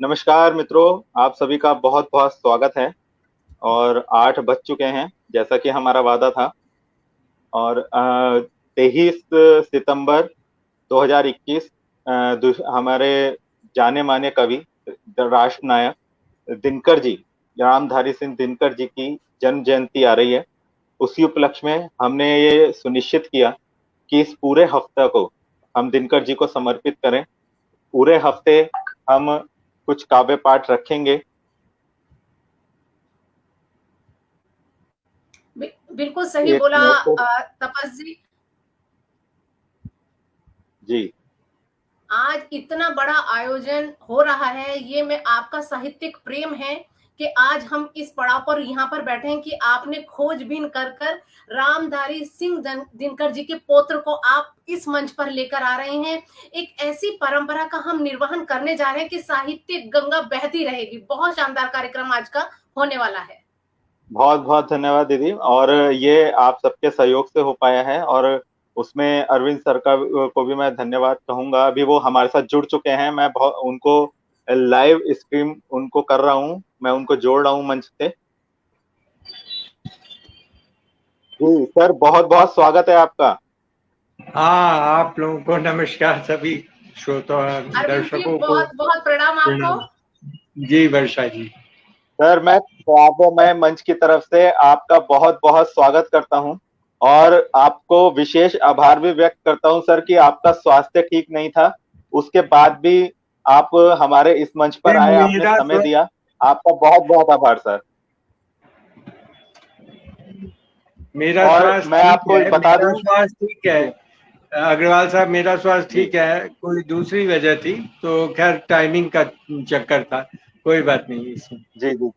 नमस्कार मित्रों, आप सभी का बहुत बहुत स्वागत है। और 8 बज चुके हैं जैसा कि हमारा वादा था। और 23 सितंबर 2021 हमारे जाने माने कवि, राष्ट्र नायक दिनकर जी, रामधारी सिंह दिनकर जी की जन्म जयंती आ रही है। उसी उपलक्ष्य में हमने ये सुनिश्चित किया कि इस पूरे हफ्ते को हम दिनकर जी को समर्पित करें। पूरे हफ्ते हम कुछ काव्य पाठ रखेंगे। बिल्कुल सही एक बोला नोटबुक। तपस जी। जी। आज इतना बड़ा आयोजन हो रहा है, ये में आपका साहित्यिक प्रेम है कि आज हम इस पड़ाव पर यहाँ पर बैठे हैं कि आपने खोजबीन कर कर रामधारी सिंह दिनकर जी के पौत्र को आप इस मंच पर लेकर आ रहे हैं। एक ऐसी परंपरा का हम निर्वहन करने जा रहे हैं कि साहित्यिक गंगा बहती रहेगी। बहुत शानदार कार्यक्रम आज का होने वाला है। बहुत बहुत धन्यवाद दीदी। और ये आप सबके सहयोग से हो पाया है। और उसमें अरविंद सर को भी मैं धन्यवाद कहूंगा। अभी वो हमारे साथ जुड़ चुके हैं। मैं बहुत उनको लाइव स्ट्रीम उनको कर रहा हूँ, मैं उनको जोड़ रहा हूँ मंच से। जी सर, बहुत बहुत स्वागत है आपका। हाँ, आप लोगों को नमस्कार, सभी श्रोता अरविंद जी, दर्शकों को बहुत बहुत प्रणाम आपको। प्रणाम। जी वर्षा जी। सर, मैं काव्यमय मंच की तरफ से आपका बहुत बहुत स्वागत करता हूं। और आपको विशेष आभार भी व्यक्त करता हूं सर कि आपका स्वास्थ्य ठीक नहीं था, उसके बाद भी आप हमारे इस मंच पर आए, आपने समय दिया। आपका बहुत बहुत आभार सर। मेरा और स्वास्थ्य मैं ठीक आपको है, बता मेरा दूं। स्वास्थ्य ठीक है। अग्रवाल साहब, मेरा स्वास्थ्य जी ठीक है। कोई दूसरी वजह थी तो खैर टाइमिंग का चक्कर था, कोई बात नहीं इसमें। जी जी।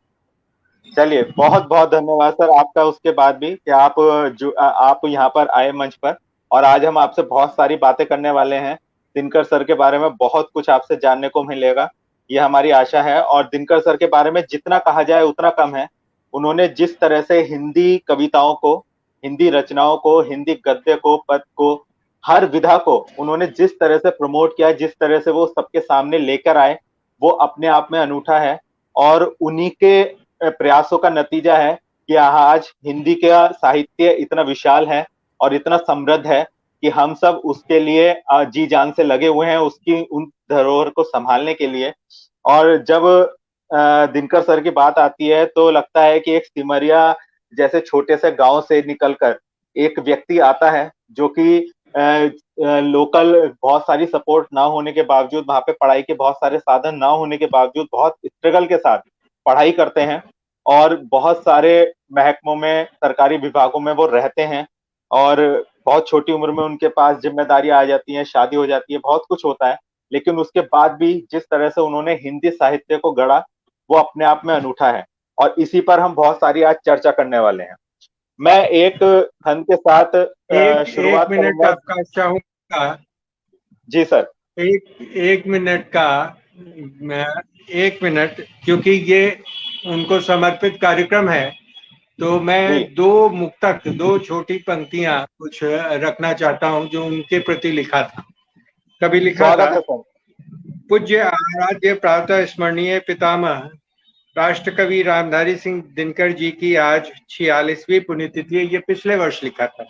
चलिए, बहुत बहुत धन्यवाद सर आपका उसके बाद भी कि आप यहाँ पर आए मंच पर। और आज हम आपसे बहुत सारी बातें करने वाले हैं। दिनकर सर के बारे में बहुत कुछ आपसे जानने को मिलेगा, ये हमारी आशा है। और दिनकर सर के बारे में जितना कहा जाए उतना कम है। उन्होंने जिस तरह से हिंदी कविताओं को, हिंदी रचनाओं को, हिंदी गद्य को, पद को, हर विधा को उन्होंने जिस तरह से प्रमोट किया, जिस तरह से वो सबके सामने लेकर आए, वो अपने आप में अनूठा है। और उन्हीं के प्रयासों का नतीजा है कि आज हिंदी का साहित्य इतना विशाल है और इतना समृद्ध है कि हम सब उसके लिए जी जान से लगे हुए हैं, उसकी उन धरोहर को संभालने के लिए। और जब दिनकर सर की बात आती है तो लगता है कि एक सिमरिया जैसे छोटे से गांव से निकलकर एक व्यक्ति आता है जो कि लोकल बहुत सारी सपोर्ट ना होने के बावजूद, वहां पे पढ़ाई के बहुत सारे साधन ना होने के बावजूद बहुत स्ट्रगल के साथ पढ़ाई करते हैं। और बहुत सारे महकमों में, सरकारी विभागों में वो रहते हैं। और बहुत छोटी उम्र में उनके पास जिम्मेदारी आ जाती है, शादी हो जाती है, बहुत कुछ होता है। लेकिन उसके बाद भी जिस तरह से उन्होंने हिंदी साहित्य को गढ़ा, वो अपने आप में अनूठा है। और इसी पर हम बहुत सारी आज चर्चा करने वाले हैं। मैं एक खंड के साथ एक शुरुआत मिनट करूंगा। आपका चाहूंगा। जी सर। एक मिनट का, मैं 1 मिनट, क्योंकि ये उनको समर्पित कार्यक्रम है तो जी, मैं दो छोटी पंक्तियां कुछ रखना चाहता हूं जो उनके प्रति लिखा था, कभी लिखा था। स्वागत है सर। पूज्य आराध्य प्रातः स्मरणीय पितामह राष्ट्र कवि रामधारी सिंह दिनकर जी की आज 46वीं पुण्यतिथि है। ये पिछले वर्ष लिखा था।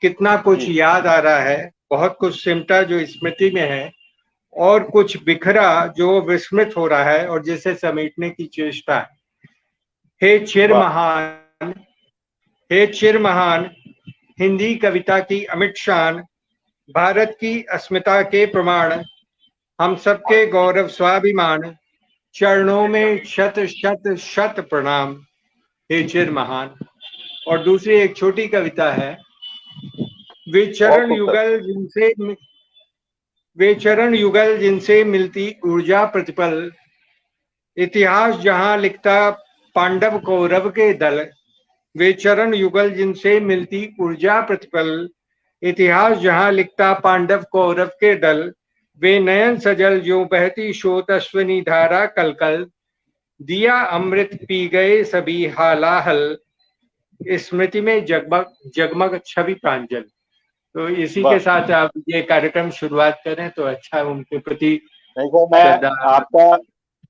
कितना कुछ जी याद आ रहा है, बहुत कुछ सिमटा जो स्मृति में है, और कुछ बिखरा जो विस्मृत हो रहा है और जिसे समेटने की चेष्टा है। हे चिर वाह। महान, हे चिर महान, हिंदी कविता की अमिट शान, भारत की अस्मिता के प्रमाण, हम सबके गौरव स्वाभिमान, चरणों में शत शत शत प्रणाम, हे चिर महान। और दूसरी एक छोटी कविता है। वे बहुत चरण खूब सर। युगल जिनसे वे चरण युगल जिनसे मिलती ऊर्जा प्रतिपल, इतिहास जहां लिखता पांडव कौरव के दल। वे चरण युगल जिनसे मिलती ऊर्जा प्रतिपल, इतिहास जहां लिखता पांडव कौरव के दल। वे नयन सजल जो बहती शोत अश्वनी धारा कलकल, दिया अमृत पी गए सभी हालाहल, स्मृति में जगमग जगमग छवि प्रांजल। तो इसी के वाह। साथ आप ये कार्यक्रम शुरुआत करें तो अच्छा, उनके प्रति नहीं सर, मैं श्रद्धा। आपका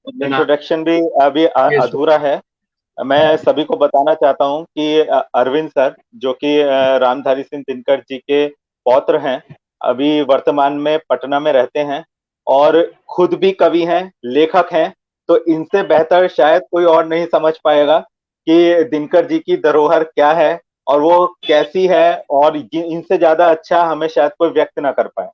इंट्रोडक्शन भी अभी अधूरा है। मैं सभी को बताना चाहता हूं कि अरविंद सर, जो कि रामधारी सिंह दिनकर जी के पौत्र हैं, अभी वर्तमान में पटना में रहते हैं और खुद भी कवि हैं, लेखक हैं। तो इनसे बेहतर शायद कोई और नहीं समझ पाएगा कि दिनकर जी की धरोहर क्या है और वो कैसी है, और इनसे ज्यादा अच्छा हमें शायद कोई व्यक्त ना कर पाए।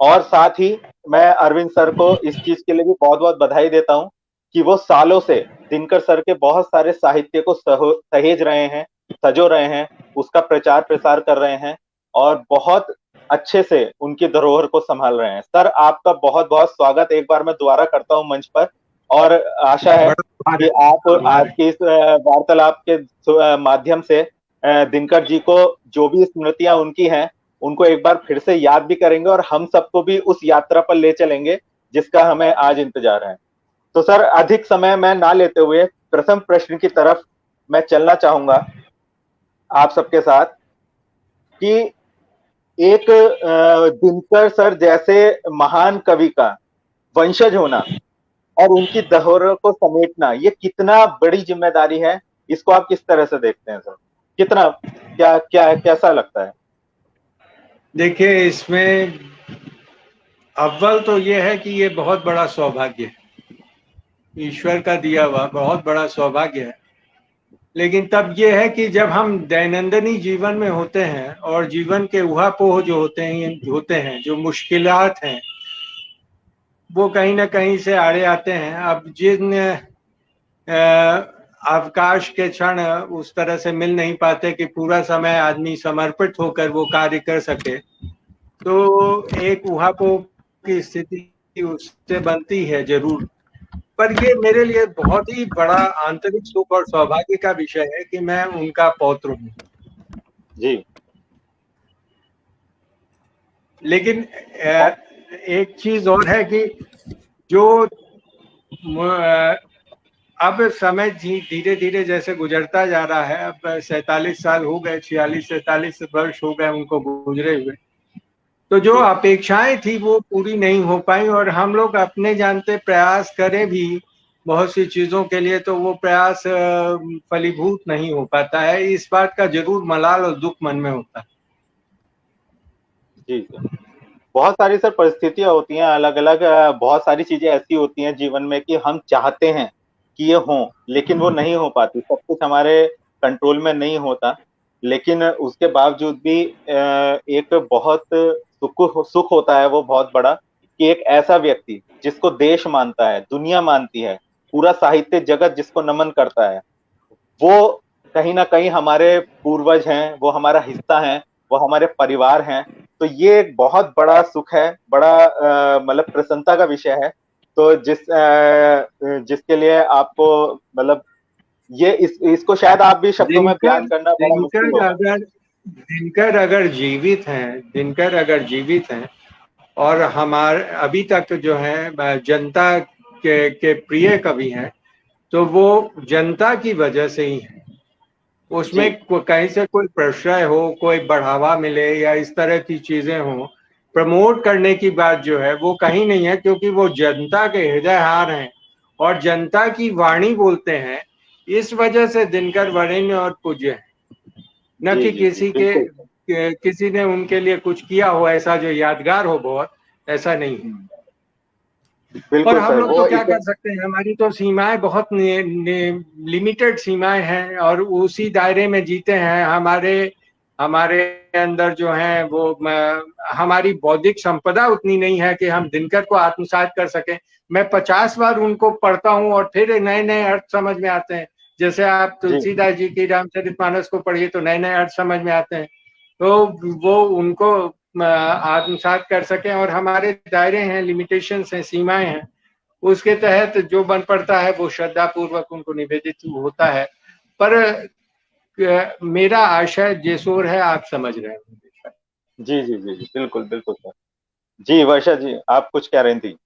और साथ ही मैं अरविंद सर को इस चीज के लिए भी बहुत बहुत बधाई देता हूँ कि वो सालों से दिनकर सर के बहुत सारे साहित्य को सहेज रहे हैं, सजो रहे हैं, उसका प्रचार प्रसार कर रहे हैं और बहुत अच्छे से उनकी धरोहर को संभाल रहे हैं। सर, आपका बहुत बहुत स्वागत एक बार मैं दोबारा करता हूं मंच पर, और आशा है कि आप आज के इस वार्तालाप के माध्यम से दिनकर जी को जो भी स्मृतियां उनकी हैं उनको एक बार फिर से याद भी करेंगे और हम सबको भी उस यात्रा पर ले चलेंगे जिसका हमें आज इंतजार है। तो सर, अधिक समय मैं ना लेते हुए प्रथम प्रश्न की तरफ मैं चलना चाहूंगा आप सबके साथ कि एक दिनकर सर जैसे महान कवि का वंशज होना और उनकी धरोहर को समेटना, ये कितना बड़ी जिम्मेदारी है, इसको आप किस तरह से देखते हैं सर? कितना, क्या क्या कैसा लगता है? देखिए, इसमें अव्वल तो ये है कि ये बहुत बड़ा सौभाग्य है, ईश्वर का दिया हुआ बहुत बड़ा सौभाग्य है। लेकिन तब ये है कि जब हम दैनंदिनी जीवन में होते हैं और जीवन के उहापोह जो होते हैं, जो मुश्किलात हैं, वो कहीं ना कहीं से आड़े आते हैं। अब जिन अवकाश के क्षण उस तरह से मिल नहीं पाते कि पूरा समय आदमी समर्पित होकर वो कार्य कर सके, तो एक उहापोह की स्थिति उससे बनती है जरूर। पर ये मेरे लिए बहुत ही बड़ा आंतरिक सुख और सौभाग्य का विषय है कि मैं उनका पौत्र हूँ जी। लेकिन एक चीज और है कि जो अब समय धीरे धीरे जैसे गुजरता जा रहा है, अब 47 साल हो गए, 46-47 वर्ष हो गए उनको गुजरे हुए, तो जो अपेक्षाएं थी वो पूरी नहीं हो पाई और हम लोग अपने जानते प्रयास करें भी बहुत सी चीजों के लिए, तो वो प्रयास फलीभूत नहीं हो पाता है। इस बात का जरूर मलाल और दुख मन में होता है। जी, बहुत सारी सर परिस्थितियां होती हैं अलग अलग, बहुत सारी चीजें ऐसी होती हैं जीवन में कि हम चाहते हैं कि ये हो, लेकिन वो नहीं हो पाती, सब कुछ हमारे कंट्रोल में नहीं होता। लेकिन उसके बावजूद भी एक बहुत सुख होता है वो बहुत बड़ा, कि एक ऐसा व्यक्ति जिसको देश मानता है, दुनिया मानती है, पूरा साहित्य जगत जिसको नमन करता है, वो कहीं ना कहीं हमारे पूर्वज हैं, वो हमारा हिस्सा हैं, वो हमारे परिवार हैं। तो ये एक बहुत बड़ा सुख है, बड़ा मतलब प्रसन्नता का विषय है। तो जिसके लिए आपको मतलब ये इसको शायद आप भी शब्दों में बयान करना बड़ा मुश्किल होगा। दिनकर अगर जीवित हैं और हमारे अभी तक जो है जनता के प्रिय कवि हैं, तो वो जनता की वजह से ही है। उसमें कहीं से कोई प्रश्रय हो, कोई बढ़ावा मिले या इस तरह की चीजें हो, प्रमोट करने की बात जो है वो कहीं नहीं है, क्योंकि वो जनता के हृदय हार हैं और जनता की वाणी बोलते हैं। इस वजह से दिनकर वरेण्य और पूज्य है, न कि किसी ने उनके लिए कुछ किया हो ऐसा जो यादगार हो बहुत, ऐसा नहीं है। और हम लोग तो क्या कर सकते हैं, हमारी तो सीमाएं बहुत लिमिटेड सीमाएं हैं और उसी दायरे में जीते हैं। हमारे अंदर जो है वो हमारी बौद्धिक संपदा उतनी नहीं है कि हम दिनकर को आत्मसात कर सकें। मैं 50 बार उनको पढ़ता हूं और फिर नए नए अर्थ समझ में आते हैं। जैसे आप तुलसीदास जी की रामचरितमानस को पढ़िए तो नए नए अर्थ समझ में आते हैं। तो वो उनको आत्मसात कर सकें, और हमारे दायरे हैं, लिमिटेशंस हैं, सीमाएं हैं, उसके तहत जो बन पड़ता है वो श्रद्धा पूर्वक उनको निवेदित होता है। पर मेरा आशय जेसोर है, आप समझ रहे हैं। जी जी जी जी, बिल्कुल बिल्कुल सर। जी वर्षा जी, आप कुछ कह रही थी?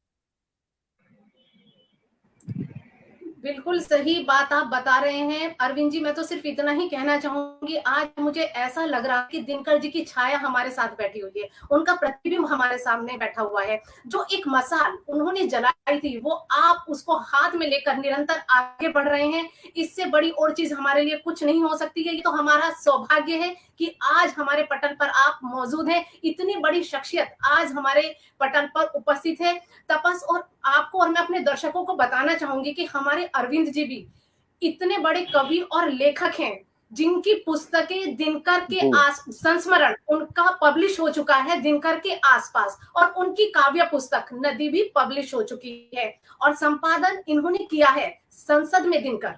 बिल्कुल सही बात आप बता रहे हैं अरविंद जी। मैं तो सिर्फ इतना ही कहना चाहूंगी, आज मुझे ऐसा लग रहा है कि दिनकर जी की छाया हमारे साथ बैठी हुई है, उनका प्रतिबिंब हमारे सामने बैठा हुआ है। जो एक मशाल उन्होंने जलाई थी, वो आप उसको हाथ में लेकर निरंतर आगे बढ़ रहे हैं। इससे बड़ी और चीज हमारे लिए कुछ नहीं हो सकती है। ये तो हमारा सौभाग्य है कि आज हमारे पटल पर आप मौजूद हैं। इतनी बड़ी शख्सियत आज हमारे पटल पर उपस्थित है। तपस, और आपको और मैं अपने दर्शकों को बताना चाहूंगी कि हमारे अरविंद जी भी इतने बड़े कवि और लेखक हैं, जिनकी पुस्तकें दिनकर के संस्मरण उनका पब्लिश हो चुका है दिनकर के आसपास, और उनकी काव्य पुस्तक नदी भी पब्लिश हो चुकी है, और संपादन इन्होंने किया है संसद में दिनकर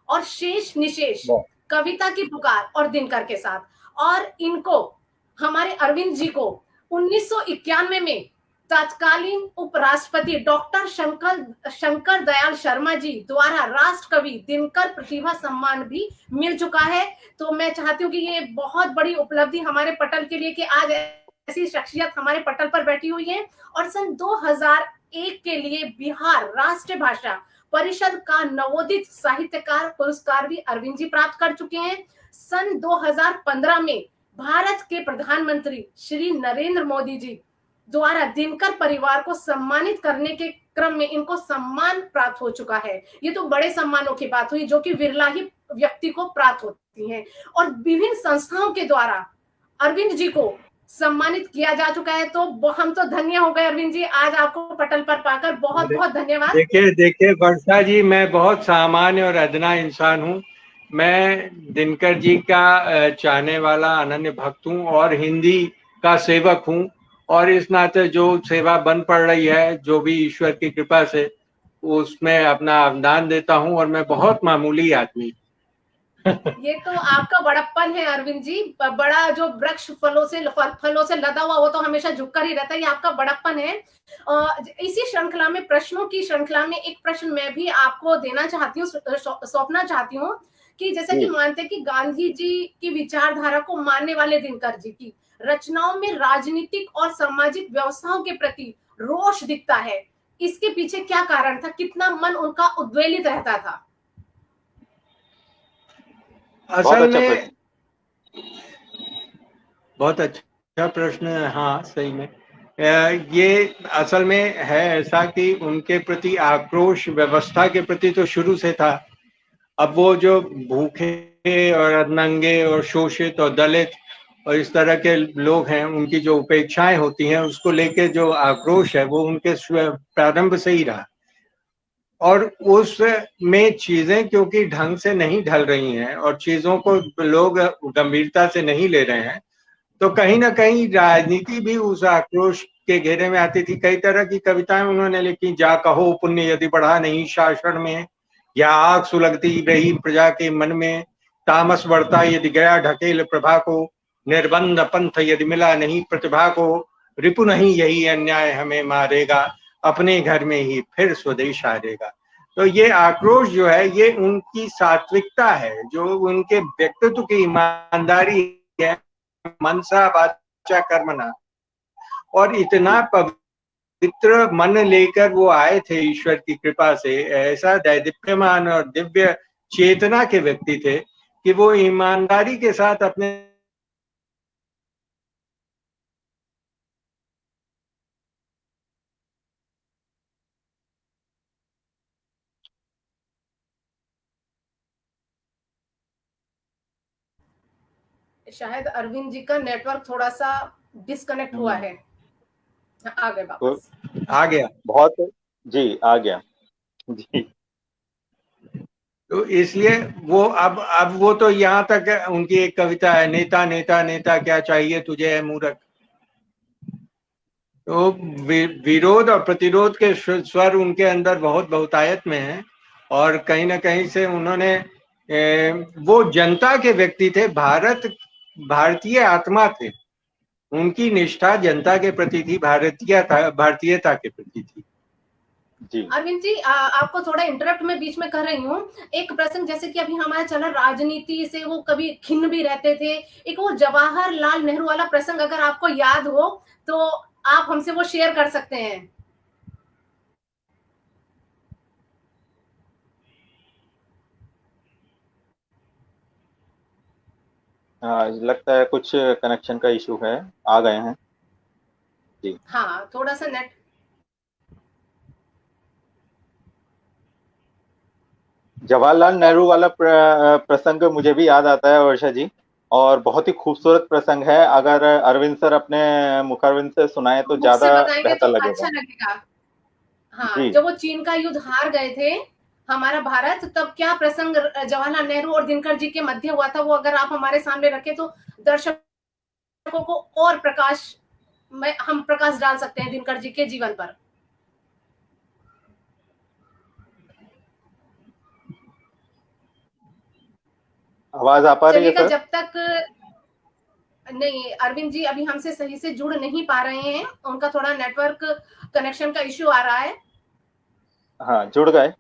और शेष निशेष, कविता की पुकार और दिनकर के साथ। और इनको, हमारे अरविंद जी को 1991 में तत्कालीन उपराष्ट्रपति डॉक्टर शंकर दयाल शर्मा जी द्वारा राष्ट्र कवि दिनकर प्रतिभा सम्मान भी मिल चुका है। तो मैं चाहती हूँ कि ये बहुत बड़ी उपलब्धि हमारे पटल के लिए कि आज ऐसी शख्सियत हमारे पटल पर बैठी हुई है। और सन 2001 के लिए बिहार राष्ट्रीय भाषा परिषद का नवोदित साहित्यकार पुरस्कार भी अरविंद जी प्राप्त कर चुके हैं। सन 2015 में भारत के प्रधानमंत्री श्री नरेंद्र मोदी जी द्वारा दिनकर परिवार को सम्मानित करने के क्रम में इनको सम्मान प्राप्त हो चुका है। ये तो बड़े सम्मानों की बात हुई जो कि विरला ही व्यक्ति को प्राप्त होती हैं। और विभिन्न संस्थाओं के द्वारा अरविंद जी को सम्मानित किया जा चुका है। तो हम तो धन्य हो गए अरविंद जी, आज आपको पटल पर पाकर बहुत बहुत धन्यवाद। देखिए वर्षा जी, मैं बहुत सामान्य और अदना इंसान हूँ। मैं दिनकर जी का चाहने वाला अनन्य भक्त हूँ और हिंदी का सेवक हूँ, और इस नाते जो सेवा बन पड़ रही है, जो भी ईश्वर की कृपा से, उसमें अपना अवदान देता हूँ। और मैं बहुत मामूली आदमी ये तो आपका बड़प्पन है अरविंद जी। बड़ा जो वृक्ष फलों से लदा हुआ, वो तो हमेशा झुककर ही रहता है। ये आपका बड़प्पन है। इसी श्रृंखला में, प्रश्नों की श्रृंखला में, एक प्रश्न मैं भी आपको देना चाहती हूँ, सौंपना चाहती हूँ कि जैसे कि मानते हैं कि गांधी जी की विचारधारा को मानने वाले दिनकर जी की रचनाओं में राजनीतिक और सामाजिक व्यवस्थाओं के प्रति रोष दिखता है। इसके पीछे क्या कारण था? कितना मन उनका उद्वेलित रहता था? असल में बहुत अच्छा प्रश्न है। हाँ, सही में ये असल में है ऐसा कि उनके प्रति आक्रोश व्यवस्था के प्रति तो शुरू से था। अब वो जो भूखे और नंगे और शोषित और दलित और इस तरह के लोग हैं, उनकी जो उपेक्षाएं होती हैं, उसको लेके जो आक्रोश है, वो उनके प्रारंभ से ही रहा। और उस में चीजें क्योंकि ढंग से नहीं ढल रही हैं और चीजों को लोग गंभीरता से नहीं ले रहे हैं, तो कहीं ना कहीं राजनीति भी उस आक्रोश के घेरे में आती थी। कई तरह की कविताएं उन्होंने लिखी, जा कहो पुण्य यदि बढ़ा नहीं शासन में, या आग सुलगती रही प्रजा के मन में, तामस बढ़ता यदि गया ढकेल प्रभा को, निर्बंध पंथ यदि मिला नहीं प्रतिभा को, रिपु नहीं यही अन्याय हमें मारेगा, अपने घर में ही फिर स्वदेश हारेगा। तो ये आक्रोश जो है, ये उनकी सात्विकता है, जो उनके व्यक्तित्व की ईमानदारी है, मनसा वाचा कर्मणा। और इतना पवित्र मन लेकर वो आए थे ईश्वर की कृपा से, ऐसा दैदीप्यमान और दिव्य चेतना के व्यक्ति थे कि वो ईमानदारी के साथ अपने शायद अरविंद जी का नेटवर्क थोड़ा सा डिस्कनेक्ट हुआ है। आ गए वापस। आ गया। बहुत जी, आ गया जी। तो इसलिए वो अब वो तो यहाँ तक उनकी एक कविता है, नेता नेता नेता क्या चाहिए तुझे है मूर्ख। तो विरोध और प्रतिरोध के स्वर उनके अंदर बहुत बहुतायत में है। और कहीं ना कहीं से उन्होंने वो जनता के व्यक्ति थे, भारतीय आत्मा थे। उनकी निष्ठा जनता के प्रति थी, भारतीयता के प्रति थी। अरविंद जी, आपको थोड़ा इंटरप्ट में बीच में कर रही हूँ। एक प्रसंग जैसे कि अभी हमारा चला, राजनीति से वो कभी खिन्न भी रहते थे। एक वो जवाहरलाल नेहरू वाला प्रसंग अगर आपको याद हो तो आप हमसे वो शेयर कर सकते हैं। हाँ, लगता है कुछ कनेक्शन का इशू है। आ गए हैं जी। हाँ, थोड़ा सा नेट। जवाहरलाल नेहरू वाला प्रसंग मुझे भी याद आता है वर्षा जी, और बहुत ही खूबसूरत प्रसंग है। अगर अरविंद सर अपने मुखारविंद से सुनाए तो मुझ से ज्यादा बताएंगे तो बेहतर अच्छा लगेगा। लगेगा। हाँ, जी जब वो चीन का युद्ध हार गए थे हमारा भारत, तब क्या प्रसंग जवाहरलाल नेहरू और दिनकर जी के मध्य हुआ था, वो अगर आप हमारे सामने रखें तो दर्शकों को और प्रकाश में हम प्रकाश डाल सकते हैं दिनकर जी के जीवन पर। आवाज आ पा रही है चलिएगा, सर? जब तक नहीं, अरविंद जी अभी हमसे सही से जुड़ नहीं पा रहे हैं, उनका थोड़ा नेटवर्क कनेक्शन का इश्यू आ रहा है। हाँ, जुड़ गए।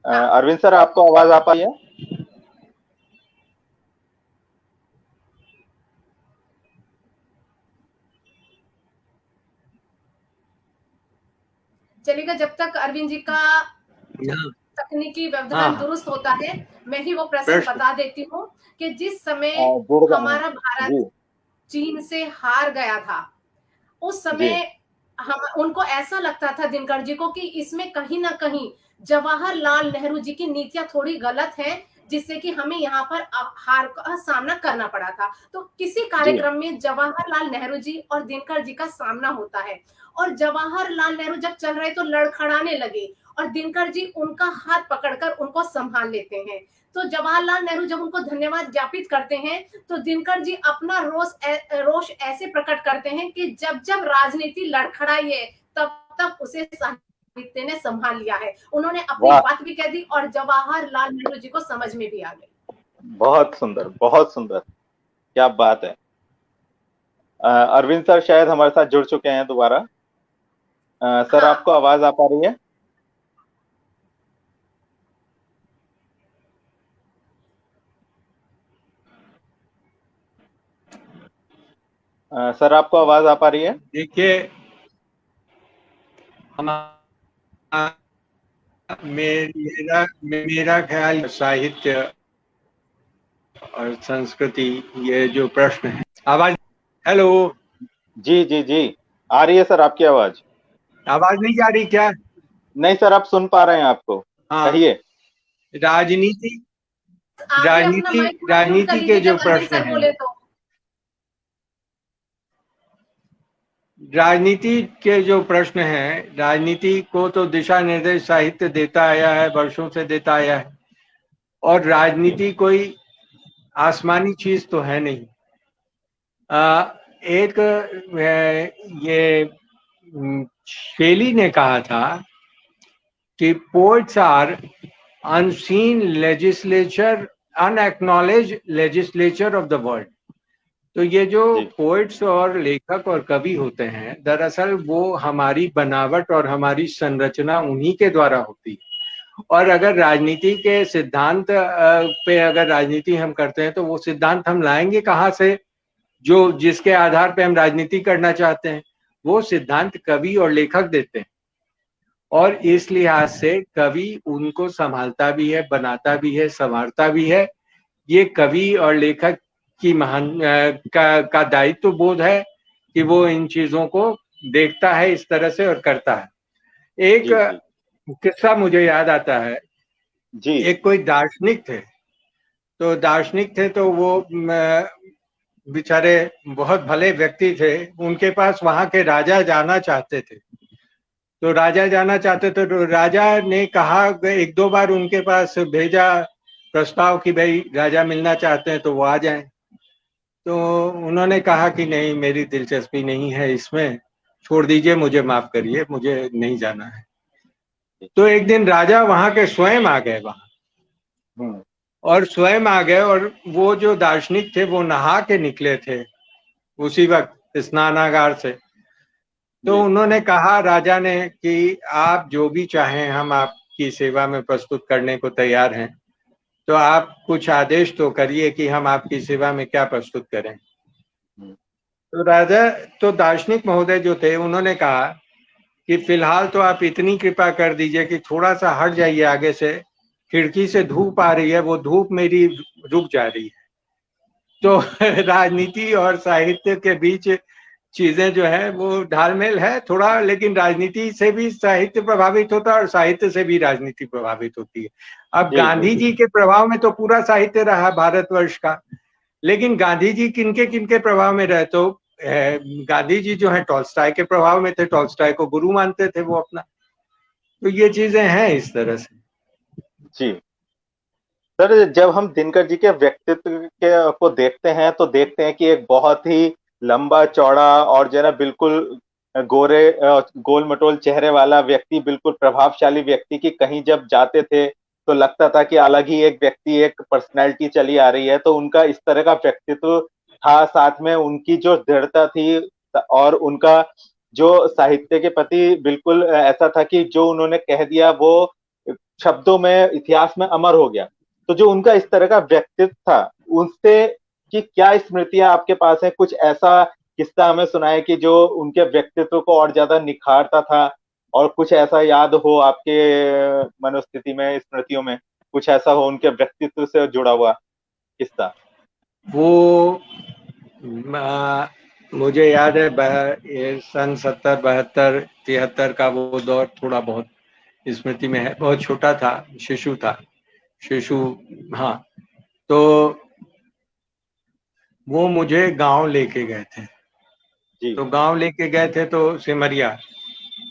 हाँ, अरविंद सर, आपको आवाज आ पाई है? चलिएगा, जब तक अरविंद जी का हाँ तकनीकी हाँ व्यवधान हाँ, दुरुस्त होता है, मैं ही वो प्रसंग प्रश्न। बता देती हूँ कि जिस समय जुड़ गए हैं हमारा भारत जी। चीन से हार गया था, उस जी समय हम उनको ऐसा लगता था दिनकर जी को कि इसमें कहीं ना कहीं जवाहरलाल नेहरू जी की नीतियां थोड़ी गलत हैं, जिससे कि हमें यहाँ पर हार का सामना करना पड़ा था। तो किसी जी कार्यक्रम में जवाहरलाल नेहरू जी और दिनकर जी का सामना होता है, और जवाहरलाल नेहरू जब चल रहे तो लड़खड़ाने लगे, और दिनकर जी उनका हाथ पकड़कर उनको संभाल लेते हैं। तो जवाहरलाल नेहरू जब उनको धन्यवाद ज्ञापित करते हैं, तो दिनकर जी अपना रोष ऐसे प्रकट करते हैं कि जब जब राजनीति लड़खड़ाई है, तब तब उसे साहित्य ने संभाल लिया है। उन्होंने अपनी वाह, बात भी कह दी और जवाहरलाल नेहरू जी को समझ में भी आ गई। बहुत सुंदर, बहुत सुंदर। क्या बात है। अरविंद सर शायद हमारे साथ जुड़ चुके हैं दोबारा। सर, हाँ, आपको आवाज आ पा रही है? सर, आपको आवाज आ पा रही है? देखिए, हम मेरा ख्याल साहित्य और संस्कृति, ये जो प्रश्न है। आवाज, हेलो, जी जी जी, आ रही है सर आपकी आवाज। आवाज नहीं जा रही क्या? नहीं सर, आप सुन पा रहे हैं आपको। हाँ, कहिए। राजनीति, आप भी अपना राजनीति माइक थोड़ा म्यूट कर राजनीति के लीजिए जो जब अरविंद प्रश्न सर हैं, बोले तो। राजनीति के जो प्रश्न हैं, राजनीति को तो दिशा निर्देश साहित्य देता आया है, वर्षों से देता आया है। और राजनीति कोई आसमानी चीज तो है नहीं। एक ये शेली ने कहा था कि poets are unseen legislature, unacknowledge legislature of the world. तो ये जो जी पोएट्स और लेखक और कवि होते हैं, दरअसल वो हमारी बनावट और हमारी संरचना उन्हीं के द्वारा होती है। और अगर राजनीति के सिद्धांत पे अगर राजनीति हम करते हैं, तो वो सिद्धांत हम लाएंगे कहाँ से, जो जिसके आधार पे हम राजनीति करना चाहते हैं? वो सिद्धांत कवि और लेखक देते हैं। और इस लिहाज से कवि उनको संभालता भी है, बनाता भी है, संवारता भी है। ये कवि और लेखक की महान का दायित्व बोध है कि वो इन चीजों को देखता है इस तरह से और करता है। एक जी जी किस्सा मुझे याद आता है। जी एक कोई दार्शनिक थे, तो वो बेचारे बहुत भले व्यक्ति थे। उनके पास वहां के राजा जाना चाहते थे। तो राजा जाना चाहते थे, तो राजा ने कहा, एक दो बार उनके पास भेजा प्रस्ताव कि भाई राजा मिलना चाहते हैं तो वो आ जाएं। तो उन्होंने कहा कि नहीं, मेरी दिलचस्पी नहीं है इसमें, छोड़ दीजिए, मुझे माफ करिए, मुझे नहीं जाना है। तो एक दिन राजा वहां के स्वयं आ गए वहां, हम्म और स्वयं आ गए। और वो जो दार्शनिक थे वो नहा के निकले थे उसी वक्त स्नानागार से। तो जी उन्होंने कहा, राजा ने, कि आप जो भी चाहें हम आपकी सेवा में प्रस्तुत करने को तैयार हैं। तो आप कुछ आदेश तो करिए कि हम आपकी सेवा में क्या प्रस्तुत करें। हम्म, तो राजा, तो दार्शनिक महोदय जो थे, उन्होंने कहा कि फिलहाल तो आप इतनी कृपा कर दीजिए कि थोड़ा सा हट जाइए आगे से, खिड़की से धूप आ रही है, वो धूप मेरी रुक जा रही है। तो राजनीति और साहित्य के बीच चीजें जो है वो ढालमेल है थोड़ा, लेकिन राजनीति से भी साहित्य प्रभावित होता है और साहित्य से भी राजनीति प्रभावित होती है। अब जी जी गांधी जी जी के प्रभाव में तो पूरा साहित्य रहा भारतवर्ष का, लेकिन गांधी जी किनके किनके प्रभाव में रहे, तो गांधी जी जो है टॉल्स्टॉय के प्रभाव में थे, टॉल्स्टॉय को गुरु मानते थे वो अपना। तो ये चीजें हैं इस तरह से। जी। सर, जब हम दिनकर जी के व्यक्तित्व के को देखते हैं तो देखते हैं कि एक बहुत ही लंबा चौड़ा और जो है ना बिल्कुल गोरे गोल मटोल चेहरे वाला व्यक्ति, बिल्कुल प्रभावशाली व्यक्ति की कहीं जब जाते थे तो लगता था कि अलग ही एक व्यक्ति, एक पर्सनैलिटी चली आ रही है। तो उनका इस तरह का व्यक्तित्व था, साथ में उनकी जो दृढ़ता थी और उनका जो साहित्य के प्रति बिल्कुल ऐसा था कि जो उन्होंने कह दिया वो शब्दों में इतिहास में अमर हो गया। तो जो उनका इस तरह का व्यक्तित्व था, उससे की क्या स्मृतियां आपके पास है? कुछ ऐसा किस्सा हमें सुनाए कि जो उनके व्यक्तित्व को और ज्यादा निखारता था, और कुछ ऐसा याद हो आपके मनोस्थिति में, स्मृतियों में कुछ ऐसा हो उनके व्यक्तित्व से जुड़ा हुआ किस्सा। वो मुझे याद है ये सन 70, 72, 73 का वो दौर थोड़ा बहुत स्मृति में है। बहुत छोटा था, शिशु था, शिशु। हाँ, तो वो मुझे गांव लेके गए थे। जी तो गांव लेके गए थे तो सिमरिया,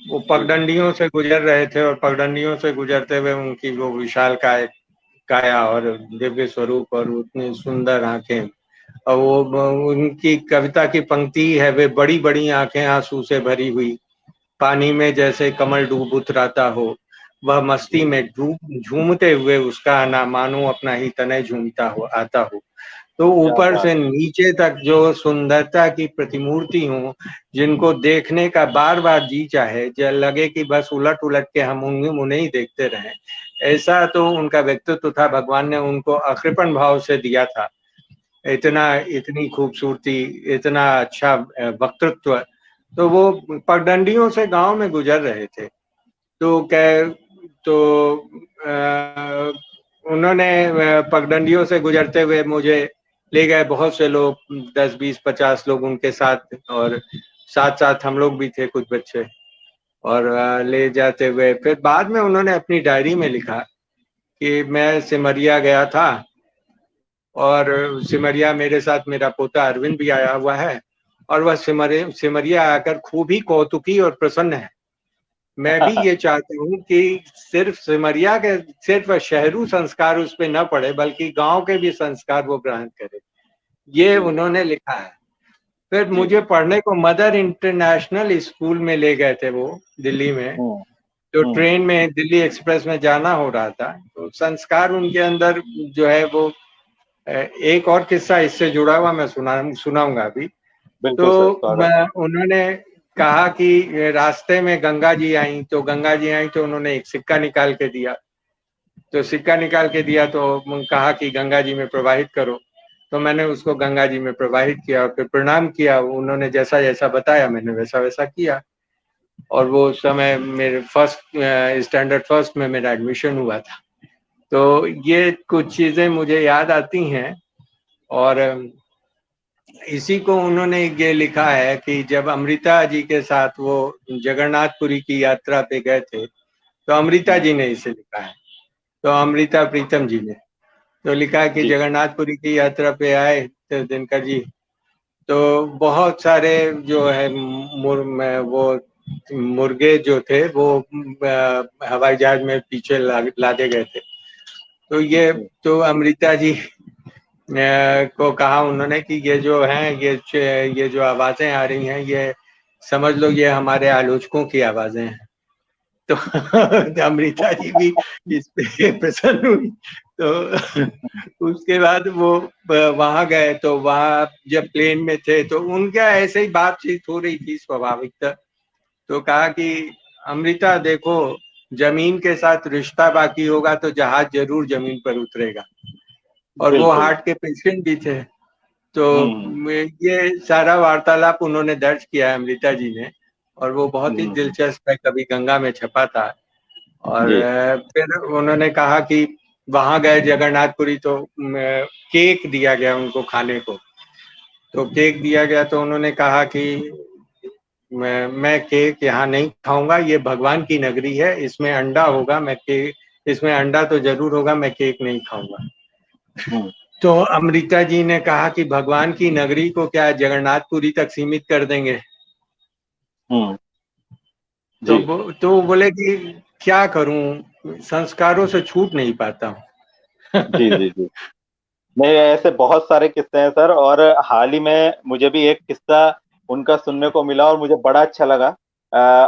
वो जी पगडंडियों से गुजर रहे थे, और पगडंडियों से गुजरते हुए उनकी वो विशाल काया और दिव्य स्वरूप और उतनी सुंदर आंखें, और वो उनकी कविता की पंक्ति है, वे बड़ी बड़ी आंखें आंसू से भरी हुई, पानी में जैसे कमल डूब उतराता हो, वह मस्ती में डूब झूमते हुए उसका आना मानो अपना ही तने झूमता हो आता हो। तो क्या ऊपर बात। से नीचे तक जो सुंदरता की प्रतिमूर्ति हो, जिनको देखने का बार बार जी चाहे, जो लगे कि बस उलट उलट के हम उन्हें ही देखते रहें, ऐसा तो उनका व्यक्तित्व था। भगवान ने उनको अकृपण भाव से दिया था, इतना इतनी खूबसूरती, इतना अच्छा वक्तृत्व। तो वो पगडंडियों से गांव में गुजर रहे थे, तो उन्होंने पगडंडियों से गुजरते हुए मुझे ले गए। बहुत से लोग, 10, 20, 50 लोग उनके साथ, और साथ साथ हम लोग भी थे, कुछ बच्चे। और ले जाते हुए फिर बाद में उन्होंने अपनी डायरी में लिखा कि मैं सिमरिया गया था, और सिमरिया मेरे साथ मेरा पोता अरविंद भी आया हुआ है, और वह सिमरिया आकर खूब ही कौतुकी और प्रसन्न है। मैं भी ये चाहता हूँ कि सिर्फ सिमरिया के सिर्फ शहरू संस्कार उस पर न पड़े, बल्कि गांव के भी संस्कार वो ग्रहण करे, ये जी उन्होंने लिखा है। फिर जी। मुझे पढ़ने को मदर इंटरनेशनल स्कूल में ले गए थे वो, दिल्ली में। हम्म तो हम्म। ट्रेन में दिल्ली एक्सप्रेस में जाना हो रहा था, तो संस्कार उनके अंदर जो है वो, एक और किस्सा इससे जुड़ा हुआ मैं सुनाऊंगा अभी। बिल्कुल सर, तो स्वागत। उन्होंने कहा कि रास्ते में गंगा जी आई, तो उन्होंने एक सिक्का निकाल के दिया। तो सिक्का निकाल के दिया तो कहा कि गंगा जी में प्रवाहित करो। तो मैंने उसको गंगा जी में प्रवाहित किया और फिर प्रणाम किया। उन्होंने जैसा जैसा बताया मैंने वैसा वैसा किया, और वो समय मेरे स्टैंडर्ड फर्स्ट में मेरा एडमिशन हुआ था। तो ये कुछ चीजें मुझे याद आती हैं। और इसी को उन्होंने ये लिखा है कि जब अमृता जी के साथ वो जगन्नाथपुरी की यात्रा पे गए थे, तो अमृता जी ने इसे लिखा है, तो अमृता प्रीतम जी ने तो लिखा है कि जी जगन्नाथपुरी की यात्रा पे आए तो दिनकर जी, तो बहुत सारे जो है वो मुर्गे जो थे वो हवाई जहाज में पीछे लादे गए थे। तो ये जी। तो अमृता जी को कहा उन्होंने कि ये जो हैं ये जो आवाजें आ रही हैं, ये समझ लो ये हमारे आलोचकों की आवाजें हैं। तो अमृता जी भी इस पे प्रसन्न हुई। तो उसके बाद वो वहां गए, तो वहां जब प्लेन में थे तो उनका ऐसे ही बातचीत हो रही थी स्वाभाविक। तो कहा कि अमृता देखो, जमीन के साथ रिश्ता बाकी होगा तो जहाज जरूर जमीन पर उतरेगा। और वो बिल्कुल। हार्ट के पेशेंट भी थे। तो हम्म ये सारा वार्तालाप उन्होंने दर्ज किया है अमृता जी ने, और वो बहुत ही हम्म। दिलचस्प है, कभी गंगा में छपा था। और जी फिर उन्होंने कहा कि वहां गए जगन्नाथपुरी, तो केक दिया गया उनको खाने को। तो केक दिया गया तो उन्होंने कहा कि मैं केक यहाँ नहीं खाऊंगा, ये भगवान की नगरी है, इसमें अंडा होगा, मैं केक, इसमें अंडा तो जरूर होगा, मैं केक नहीं खाऊंगा। हम्म। तो अमृता जी ने कहा कि भगवान की नगरी को क्या जगन्नाथपुरी तक सीमित कर देंगे? हम्म। तो जी वो बोले कि क्या करूं, संस्कारों से छूट नहीं पाता हूं। जी जी जी। नहीं, ऐसे बहुत सारे किस्से हैं सर, और हाल ही में मुझे भी एक किस्सा उनका सुनने को मिला और मुझे बड़ा अच्छा लगा।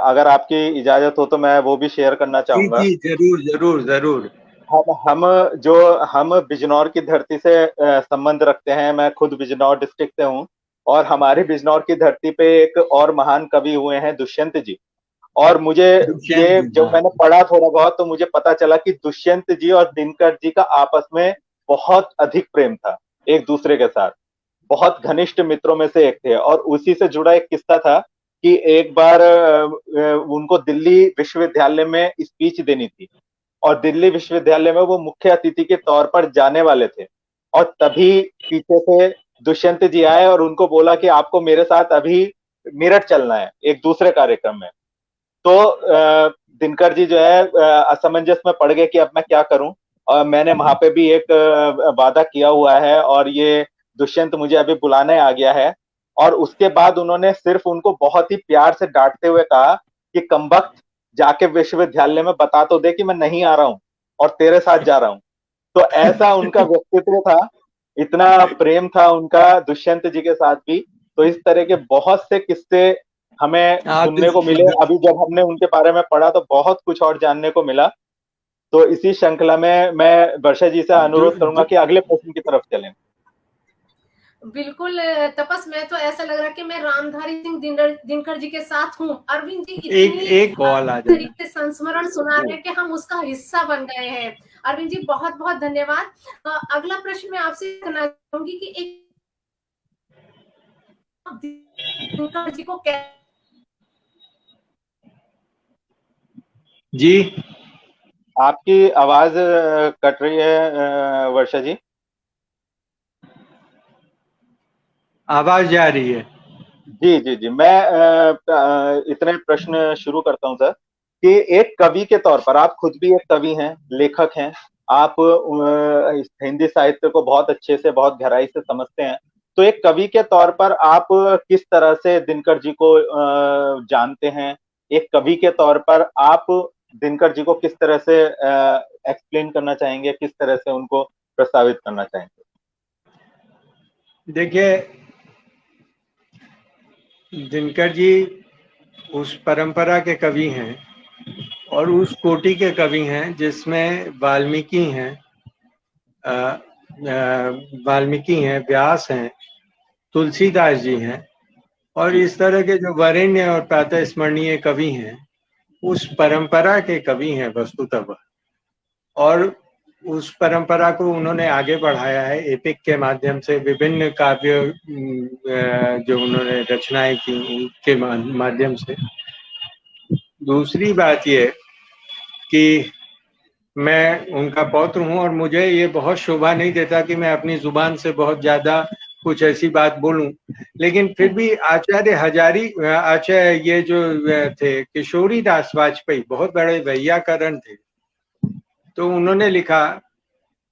अगर आपकी इजाजत हो तो मैं वो भी शेयर करना जी चाहूंगा। जी, जरूर जरूर जरूर। हम जो हम बिजनौर की धरती से संबंध रखते हैं, मैं खुद बिजनौर डिस्ट्रिक्ट से हूँ। और हमारी बिजनौर की धरती पे एक और महान कवि हुए हैं, दुष्यंत जी। और मुझे दुष्यंत ये जी, जब हाँ। मैंने पढ़ा थोड़ा बहुत, तो मुझे पता चला कि दुष्यंत जी और दिनकर जी का आपस में बहुत अधिक प्रेम था, एक दूसरे के साथ। बहुत घनिष्ठ मित्रों में से एक थे। और उसी से जुड़ा एक किस्सा था कि एक बार उनको दिल्ली विश्वविद्यालय में स्पीच देनी थी, और दिल्ली विश्वविद्यालय में वो मुख्य अतिथि के तौर पर जाने वाले थे। और तभी पीछे से दुष्यंत जी आए और उनको बोला कि आपको मेरे साथ अभी मेरठ चलना है एक दूसरे कार्यक्रम में। तो दिनकर जी जो है असमंजस में पड़ गए कि अब मैं क्या करूं, और मैंने वहां पे भी एक वादा किया हुआ है, और ये दुष्यंत मुझे अभी बुलाने आ गया है। और उसके बाद उन्होंने सिर्फ उनको बहुत ही प्यार से डांटते हुए कहा कि कमबख्त, जाके विश्वविद्यालय में बता तो दे कि मैं नहीं आ रहा हूं और तेरे साथ जा रहा हूं। तो ऐसा उनका व्यक्तित्व था, इतना प्रेम था उनका दुष्यंत जी के साथ भी। तो इस तरह के बहुत से किस्से हमें हाँ, सुनने को मिले। अभी जब हमने उनके बारे में पढ़ा तो बहुत कुछ और जानने को मिला। तो इसी श्रृंखला में मैं वर्षा जी से दु, अनुरोध करूंगा दु, कि अगले प्रश्न की तरफ चलें। बिल्कुल तपस, मैं तो ऐसा लग रहा कि मैं रामधारी सिंह दिनकर जी के साथ हूँ। अरविंद जी एक इतनी एक कॉल आ जाए। तरीके से संस्मरण सुना रहे हैं कि हम उसका हिस्सा बन गए हैं। अरविंद जी बहुत बहुत धन्यवाद। अगला प्रश्न मैं आपसे करना चाहूंगी कि एक दिनकर जी को जी, आपकी आवाज कट रही है वर्षा जी। आवाज जा रही है। जी जी जी। मैं इतने प्रश्न शुरू करता हूं सर, कि एक कवि के तौर पर, आप खुद भी एक कवि हैं, लेखक हैं। आप हिंदी साहित्य को बहुत अच्छे से, बहुत गहराई से समझते हैं। तो एक कवि के तौर पर आप किस तरह से दिनकर जी को जानते हैं? एक कवि के तौर पर आप दिनकर जी को किस तरह से एक्सप्लेन करना चाहेंगे, किस तरह से उनको प्रस्तावित करना चाहेंगे? देखिए, दिनकर जी उस परंपरा के कवि हैं और उस कोटि के कवि हैं जिसमें वाल्मीकि हैं, वाल्मीकि हैं, व्यास हैं, तुलसीदास जी हैं, और जी इस तरह के जो वरेण्य और प्रातः स्मरणीय कवि हैं, उस परंपरा के कवि हैं वस्तुतः वह। और उस परंपरा को उन्होंने आगे बढ़ाया है एपिक के माध्यम से, विभिन्न काव्य जो उन्होंने रचनाएं की उनके माध्यम से। दूसरी बात ये कि मैं उनका पौत्र हूं और मुझे ये बहुत शोभा नहीं देता कि मैं अपनी जुबान से बहुत ज्यादा कुछ ऐसी बात बोलूं, लेकिन फिर भी आचार्य हजारी, आचार्य ये जो थे किशोरी दास वाजपेयी, बहुत बड़े वैयाकरण थे। तो उन्होंने लिखा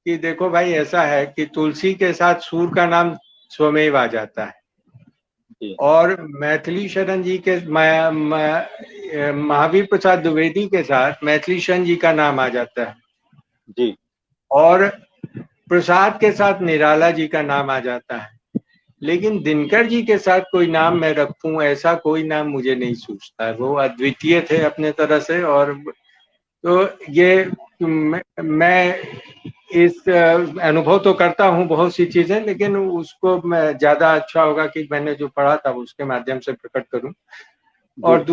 कि देखो भाई, ऐसा है कि तुलसी के साथ सूर का नाम स्वमेव आ जाता है, जी और मैथिली शरण जी के महावीर प्रसाद द्विवेदी के साथ मैथिली शरण जी का नाम आ जाता है, जी और प्रसाद के साथ निराला जी का नाम आ जाता है। लेकिन दिनकर जी के साथ कोई नाम मैं रखूं, ऐसा कोई नाम मुझे नहीं सूझता है। वो अद्वितीय थे अपने तरह से। और तो ये मैं इस अनुभव तो करता हूँ बहुत सी चीजें, लेकिन उसको मैं ज्यादा अच्छा होगा कि मैंने जो पढ़ा था उसके माध्यम से प्रकट करूं। जी और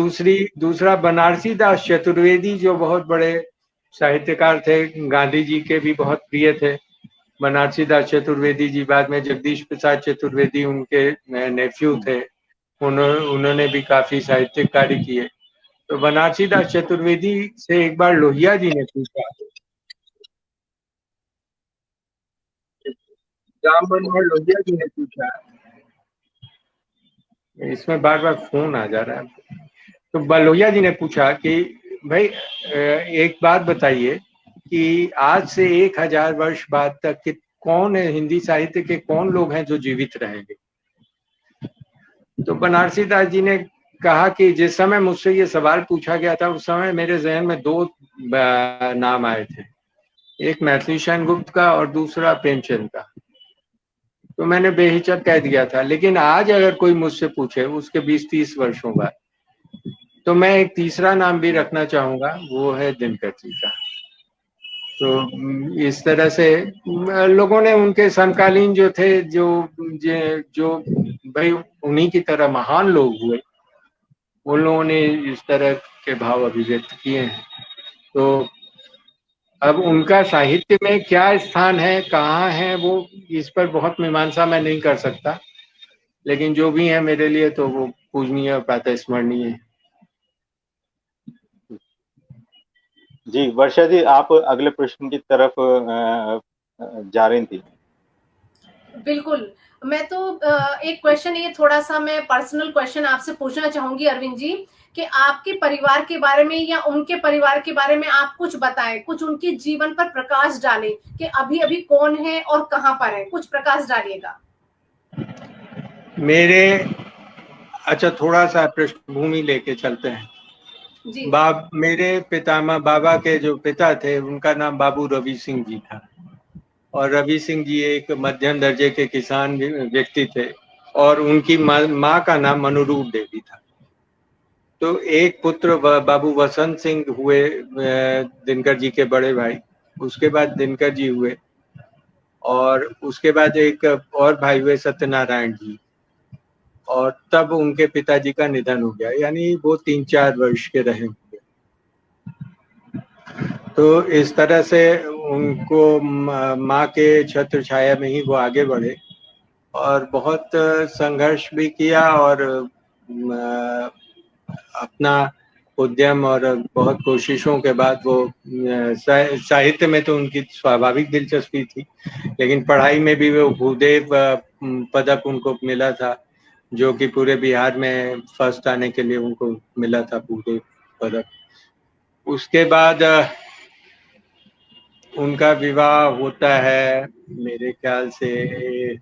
दूसरा बनारसी दास चतुर्वेदी, जो बहुत बड़े साहित्यकार थे, गांधी जी के भी बहुत प्रिय थे। बनारसी दास चतुर्वेदी जी बाद में जगदीश प्रसाद चतुर्वेदी उनके नेफ्यू थे। उन्होंने भी काफी साहित्यिक कार्य किए। तो बनारसी दास चतुर्वेदी से एक बार लोहिया जी ने पूछा राम मनोहर लोहिया जी ने पूछा, इसमें बार बार फोन आ जा रहा है, तो बलोहिया जी ने पूछा कि भाई एक बात बताइए कि आज से 1000 वर्ष बाद तक कि कौन है हिंदी साहित्य के कौन लोग हैं जो जीवित रहेंगे। तो बनारसी दास जी ने कहा कि जिस समय मुझसे ये सवाल पूछा गया था उस समय मेरे जहन में 2 नाम आए थे, एक मैथिली शयन गुप्त का और दूसरा प्रेमचंद का। तो मैंने बेहिचक कह दिया था, लेकिन आज अगर कोई मुझसे पूछे उसके 20-30 वर्षों बाद, तो मैं एक तीसरा नाम भी रखना चाहूंगा, वो है दिनकर जी का। तो इस तरह से लोगों ने उनके समकालीन जो थे, जो भाई उन्हीं की तरह महान लोग हुए, उन लोगों ने इस तरह के भाव अभिव्यक्त किए हैं। तो अब उनका साहित्य में क्या स्थान है, कहाँ है, वो इस पर बहुत मीमांसा मैं नहीं कर सकता, लेकिन जो भी है मेरे लिए तो वो पूजनीय और प्रातः स्मरणीय है। जी वर्षा जी, आप अगले प्रश्न की तरफ जा रही थी। बिल्कुल, मैं तो एक क्वेश्चन, ये थोड़ा सा मैं पर्सनल क्वेश्चन आपसे पूछना चाहूंगी अरविंद जी, कि आपके परिवार के बारे में या उनके परिवार के बारे में आप कुछ बताएं, कुछ उनके जीवन पर प्रकाश डालें कि अभी अभी कौन है और कहाँ पर है, कुछ प्रकाश डालिएगा। मेरे अच्छा, थोड़ा सा पृष्ठभूमि लेके चलते हैं। जी। मेरे पितामह बाबा के जो पिता थे उनका नाम बाबू रवि सिंह जी था, और रवि सिंह जी एक मध्यम दर्जे के किसान व्यक्ति थे, और उनकी माँ का नाम मनोरूप देवी था। तो एक पुत्र बाबू वसंत सिंह हुए दिनकर जी के बड़े भाई, उसके बाद दिनकर जी हुए, और उसके बाद एक और भाई हुए सत्यनारायण जी, और तब उनके पिताजी का निधन हो गया, यानी वो 3-4 वर्ष के रहे होंगे। तो इस तरह से उनको माँ के छत्र छाया में ही वो आगे बढ़े, और बहुत संघर्ष भी किया, और अपना उद्यम और बहुत कोशिशों के बाद वो साहित्य में तो उनकी स्वाभाविक दिलचस्पी थी, लेकिन पढ़ाई में भी वो भूदेव पदक उनको मिला था, जो कि पूरे बिहार में फर्स्ट आने के लिए उनको मिला था भूदेव पदक। उसके बाद उनका विवाह होता है मेरे ख्याल से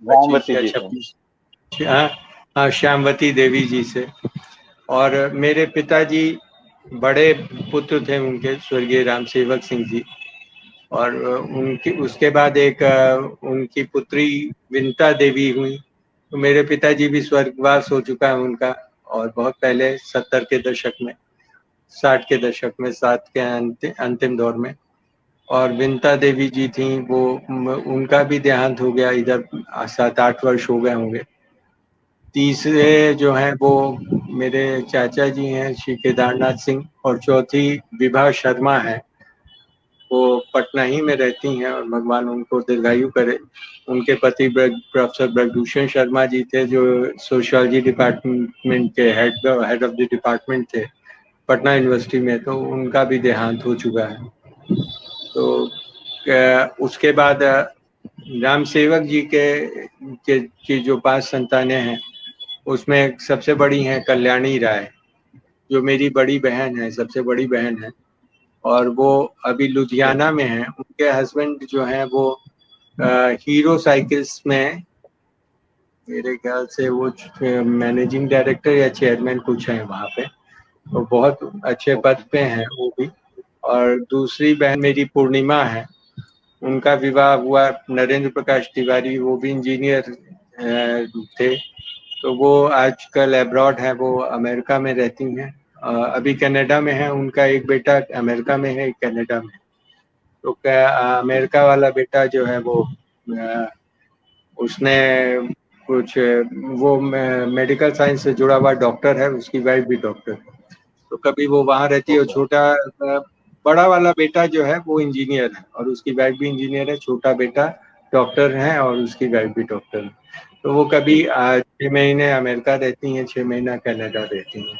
25 या 26, हाँ, श्यामवती देवी जी से। और मेरे पिताजी बड़े पुत्र थे उनके, स्वर्गीय राम सेवक सिंह जी, और उनकी उसके बाद एक उनकी पुत्री विनता देवी हुई। तो मेरे पिताजी भी स्वर्गवास हो चुका है उनका, और बहुत पहले 70 के दशक में, 60 के दशक में, 60 के अंतिम दौर में। और विनता देवी जी थी, वो उनका भी देहांत हो गया, इधर 7-8 वर्ष हो गए होंगे। तीसरे जो हैं वो मेरे चाचा जी हैं श्री केदारनाथ सिंह, और चौथी विभा शर्मा है, वो पटना ही में रहती हैं, और भगवान उनको दीर्घायु करे। उनके पति प्रोफेसर ब्रजभूषण शर्मा जी थे, जो सोशियोलॉजी डिपार्टमेंट के हेड ऑफ द डिपार्टमेंट थे पटना यूनिवर्सिटी में, तो उनका भी देहांत हो चुका है। तो उसके बाद राम सेवक जी के जो 5 संतानें हैं, उसमें सबसे बड़ी हैं कल्याणी राय, जो मेरी बड़ी बहन है, सबसे बड़ी बहन है, और वो अभी लुधियाना में है। उनके हस्बैंड जो हैं वो हीरो साइकिल्स में मेरे ख्याल से वो मैनेजिंग डायरेक्टर या चेयरमैन कुछ हैं वहाँ पे, तो बहुत अच्छे पद पे हैं वो भी। और दूसरी बहन मेरी पूर्णिमा है, उनका विवाह हुआ नरेंद्र प्रकाश तिवारी, वो भी इंजीनियर थे, तो वो आजकल अब्रॉड है, वो अमेरिका में रहती हैं, अभी कनाडा में है। उनका एक बेटा अमेरिका में है, एक कनाडा में। तो अमेरिका वाला बेटा जो है वो उसने कुछ वो मेडिकल साइंस से जुड़ा हुआ डॉक्टर है, उसकी वाइफ भी डॉक्टर है, तो कभी वो वहाँ रहती है। और छोटा बड़ा वाला बेटा जो है वो इंजीनियर है, और उसकी वाइफ भी इंजीनियर है। छोटा बेटा डॉक्टर है, और उसकी वाइफ भी डॉक्टर है। तो वो कभी 6 महीने अमेरिका रहती हैं, 6 महीना कनाडा रहती हैं,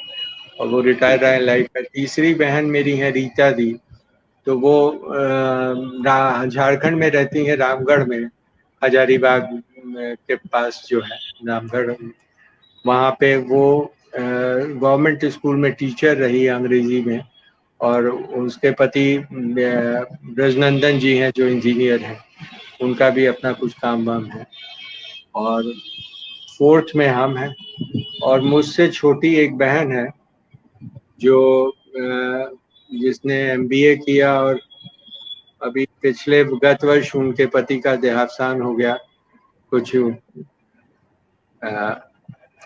और वो रिटायर है लाइफ में। तीसरी बहन मेरी है रीता दी, तो वो झारखंड में रहती हैं, रामगढ़ में, हजारीबाग के पास जो है रामगढ़, वहाँ पे वो गवर्नमेंट स्कूल में टीचर रही अंग्रेजी में, और उसके पति ब्रजनंदन जी हैं जो इंजीनियर हैं, उनका भी अपना कुछ काम वाम है। और 4th में हम हैं, और मुझसे छोटी एक बहन है जो जिसने MBA किया, और अभी पिछले गत वर्ष उनके पति का देहावसान हो गया, कुछ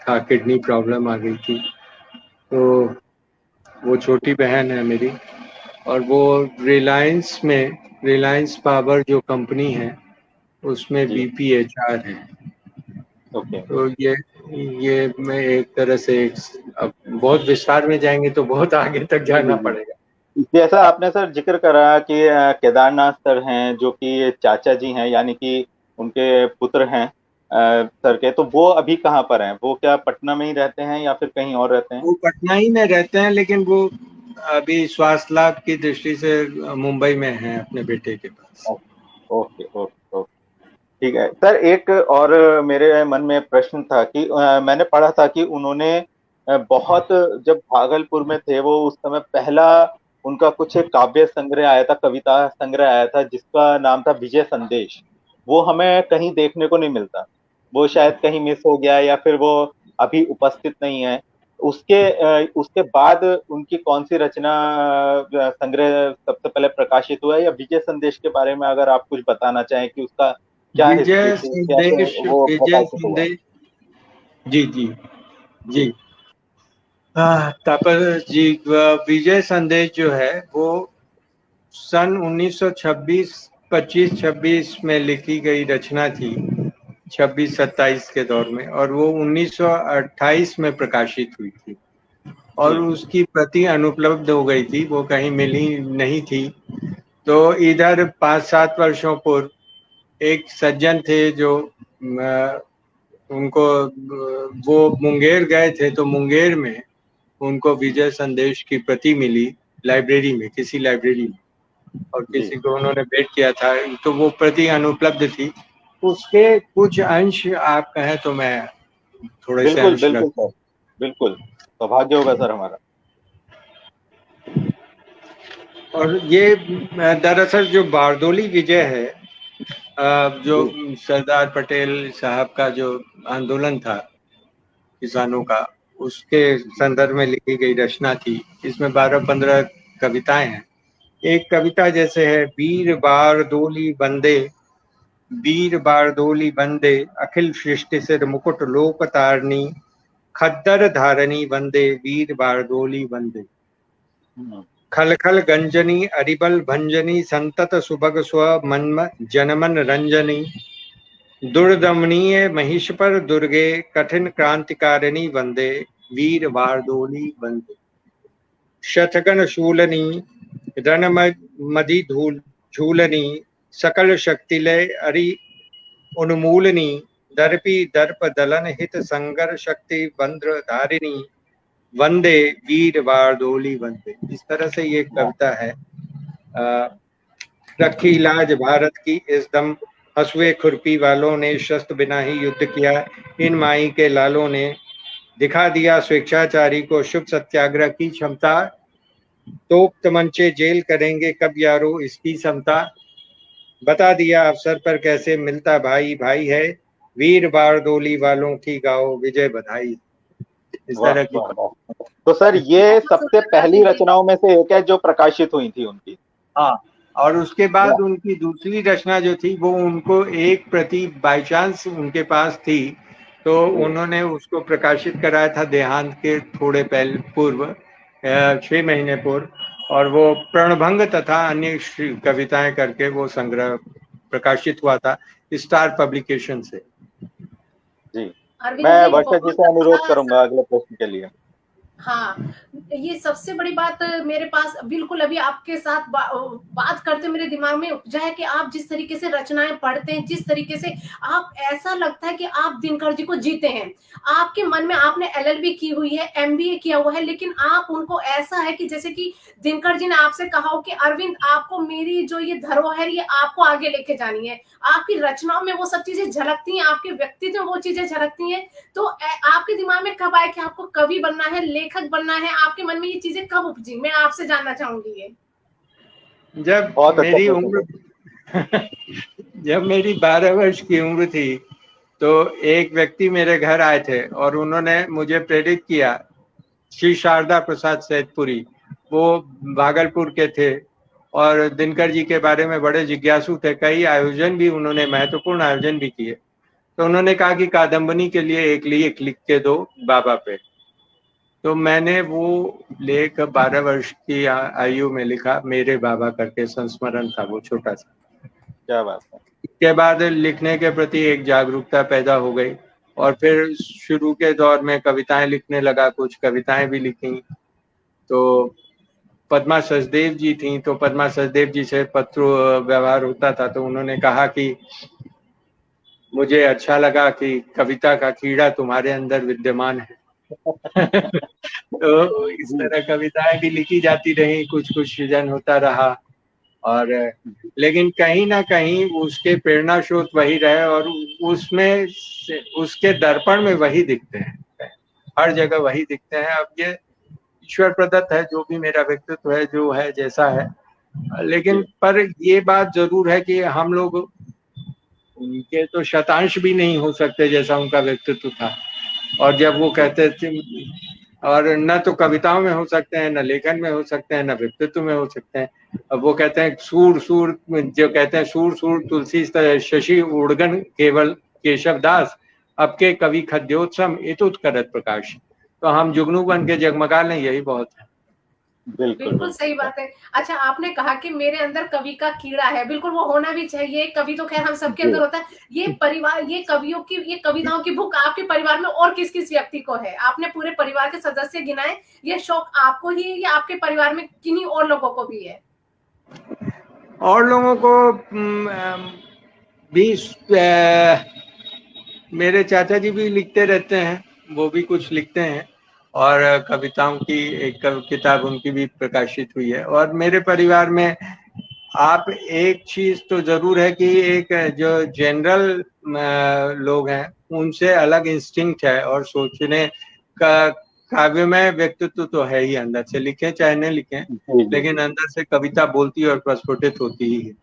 किडनी प्रॉब्लम आ गई थी, तो वो छोटी बहन है मेरी। और वो रिलायंस पावर जो कंपनी है उसमें BPHR है। ओके। तो ये मैं एक तरह से अब बहुत विस्तार में जाएंगे तो बहुत आगे तक जाना पड़ेगा। जैसा आपने सर जिक्र करा कि केदारनाथ सर हैं जो कि चाचा जी हैं, यानी कि उनके पुत्र हैं सर के, तो वो अभी कहाँ पर हैं? वो क्या पटना में ही रहते हैं या फिर कहीं और रहते हैं? वो पटना ही में रहते हैं, लेकिन वो अभी स्वास्थ्य लाभ की दृष्टि से मुंबई में हैं अपने बेटे के पास। ओके ओके ओके, ठीक है सर। एक और मेरे मन में प्रश्न था कि मैंने पढ़ा था कि उन्होंने बहुत, जब भागलपुर में थे वो, उस समय पहला उनका कुछ काव्य संग्रह आया था, कविता संग्रह आया था जिसका नाम था विजय संदेश। वो हमें कहीं देखने को नहीं मिलता, वो शायद कहीं मिस हो गया या फिर वो अभी उपस्थित नहीं है। उसके बाद उनकी कौन सी रचना संग्रह सबसे पहले प्रकाशित हुआ है, या विजय संदेश के बारे में अगर आप कुछ बताना चाहें कि उसका क्या हिस्ट्री विजय थी, कैसे वो प्रकाशित हुआ? संदेश, जी जी जी, तापस जी, विजय संदेश जो है वो सन 1926 में लिखी गई रचना थी, 26-27 के दौर में, और वो 1928 में प्रकाशित हुई थी, और उसकी प्रति अनुपलब्ध हो गई थी, वो कहीं मिली नहीं थी। तो इधर 5-7 वर्षों पूर्व एक सज्जन थे जो उनको, वो मुंगेर गए थे, तो मुंगेर में उनको विजय संदेश की प्रति मिली लाइब्रेरी में, किसी लाइब्रेरी में, और किसी को उन्होंने भेंट किया था, तो वो प्रति अनुपलब्ध थी। उसके कुछ अंश आप कहें तो मैं थोड़े से अंश बिल्कुल सर, बिल्कुल सौभाग्य होगा सर हमारा। और ये दरअसल जो बारदोली विजय है, जो सरदार पटेल साहब का जो आंदोलन था किसानों का, उसके संदर्भ में लिखी गई रचना थी। इसमें 12-15 कविताएं हैं। एक कविता जैसे है, वीर बारदोली बंदे, वीर बारदोली बंदे, अखिल सृष्टि सिर मुकुट लोक तारणी, खद्दर धारणी वंदे, वीर बारदोली वंदे। खल खल गंजनी अरिबल भंजनी, संतत सुभग स्व मन जनमन रंजनी, दुर्दमनीय महिष पर दुर्गे, कठिन क्रांतिकारिणी वंदे, वीर बारदोली वंदे। शतगण शूलनी रण मदि धूल झूलनी, सकल शक्तिलय अरि उन्मूलनी, दर्पी दर्प दलन हित संगर शक्ति बंद्र धारिणी, वंदे वीर बारदोली वंदे। इस तरह से ये कविता है। रखी लाज भारत की इस दम, हसुए खुरपी वालों ने शस्त्र बिना ही युद्ध किया, इन माई के लालों ने दिखा दिया स्वेच्छाचारी को शुभ सत्याग्रह की क्षमता, तोप तमंचे जेल करेंगे कब यारो इसकी समता, बता दिया अवसर पर कैसे मिलता भाई भाई है, वीर बारदोली वालों की गाओ विजय बधाई। इस तरह की। तो सर ये सबसे पहली रचनाओं में से एक है जो प्रकाशित हुई थी उनकी। हाँ, और उसके बाद उनकी दूसरी रचना जो थी वो उनको एक प्रति बाय चांस उनके पास थी, तो उन्होंने उसको प्रकाशित कराया था देहांत के थोड़े पहले पूर्व, 6 महीने पूर्व, और वो प्रणभंग तथा अन्य कविताएं करके वो संग्रह प्रकाशित हुआ था स्टार पब्लिकेशन से। जी, मैं वर्षा जी से अनुरोध करूंगा अगले प्रश्न के लिए। हाँ, ये सबसे बड़ी बात मेरे पास बिल्कुल अभी आपके साथ बात करते मेरे दिमाग में उपजा है कि आप जिस तरीके से रचनाएँ पढ़ते हैं, जिस तरीके से आप ऐसा लगता है कि आप दिनकर जी को जीते हैं। आपके मन में आपने एलएलबी की हुई है, एमबीए किया हुआ है, लेकिन आप उनको ऐसा है कि जैसे कि दिनकर जी ने आपसे कहा हो कि अरविंद आपको मेरी जो ये धरोहर ये आपको आगे लेके जानी है। आपकी रचनाओं में वो सब चीज़ें झलकती हैं, आपके व्यक्तित्व में वो चीज़ें झलकती हैं। तो आपके दिमाग में कब आया कि आपको कवि बनना है, लेखक बनना है? आपके मन में ये चीजें कब उपजी? मैं आपसे जानना चाहूंगी ये। जब बहुत अच्छा मेरी प्रश्न उम्र है। जब मेरी 12 वर्ष की उम्र थी, तो एक व्यक्ति मेरे घर आए थे और उन्होंने मुझे प्रेरित किया। श्री शारदा प्रसाद सैदपुरी, वो भागलपुर के थे और दिनकर जी के बारे में बड़े जिज्ञासु थे। कई आयोजन भी उन्होंने, महत्वपूर्ण आयोजन भी किए। तो उन्होंने कहा कि कादम्बनी के लिए एक लेख लिख के दो बाबा पे। तो मैंने वो लेख 12 वर्ष की आयु में लिखा, मेरे बाबा करके संस्मरण था वो, छोटा सा। क्या बात है। इसके बाद लिखने के प्रति एक जागरूकता पैदा हो गई और फिर शुरू के दौर में कविताएं लिखने लगा, कुछ कविताएं भी लिखी। तो पद्मा सचदेव जी थी, तो पद्मा सचदेव जी से पत्र व्यवहार होता था। तो उन्होंने कहा कि मुझे अच्छा लगा कि कविता का कीड़ा तुम्हारे अंदर विद्यमान है। तो इस जी तरह कविताएं भी लिखी जाती रही, कुछ कुछ सृजन होता रहा। और लेकिन कहीं ना कहीं उसके प्रेरणा स्रोत वही रहे और उसमें उसके दर्पण में वही दिखते हैं, हर जगह वही दिखते हैं। अब ये ईश्वर प्रदत्त है, जो भी मेरा व्यक्तित्व है, जो है जैसा है। लेकिन पर ये बात जरूर है कि हम लोग उनके तो शतांश भी नहीं हो सकते जैसा उनका व्यक्तित्व था। और जब वो कहते थे, और न तो कविताओं में हो सकते हैं, न लेखन में हो सकते हैं, न व्यक्तित्व में हो सकते हैं। अब वो कहते हैं सूर सूर, जो कहते हैं सूर सूर तुलसी शशि उड़गन केवल केशव दास, अब के कवि खद्योत्सम इतुत करत प्रकाश। तो हम जुगनू बन के जगमगा लें, यही बहुत है। बिल्कुल बिल्कुल सही बिल्कुल। बात है। अच्छा, आपने कहा कि मेरे अंदर कवि का कीड़ा है, बिल्कुल वो होना भी चाहिए। कवि तो खैर हम सबके जी अंदर होता है। ये परिवार, ये कवियों की, ये कविताओं की भूख आपके परिवार में और किस किस व्यक्ति को है? आपने पूरे परिवार के सदस्य गिनाए, ये शौक आपको ही है या आपके परिवार में किन्हीं और लोगों को भी है? और लोगों को भी मेरे चाचा जी भी लिखते रहते हैं, वो भी कुछ लिखते हैं। और कविताओं की एक किताब उनकी भी प्रकाशित हुई है। और मेरे परिवार में आप एक चीज तो जरूर है कि एक जो जनरल लोग हैं उनसे अलग इंस्टिंक्ट है और सोचने का, काव्यमय व्यक्तित्व तो है ही अंदर से, लिखे चाहे नहीं लिखे, जी जी लेकिन अंदर से कविता बोलती और प्रस्फुटित होती ही है।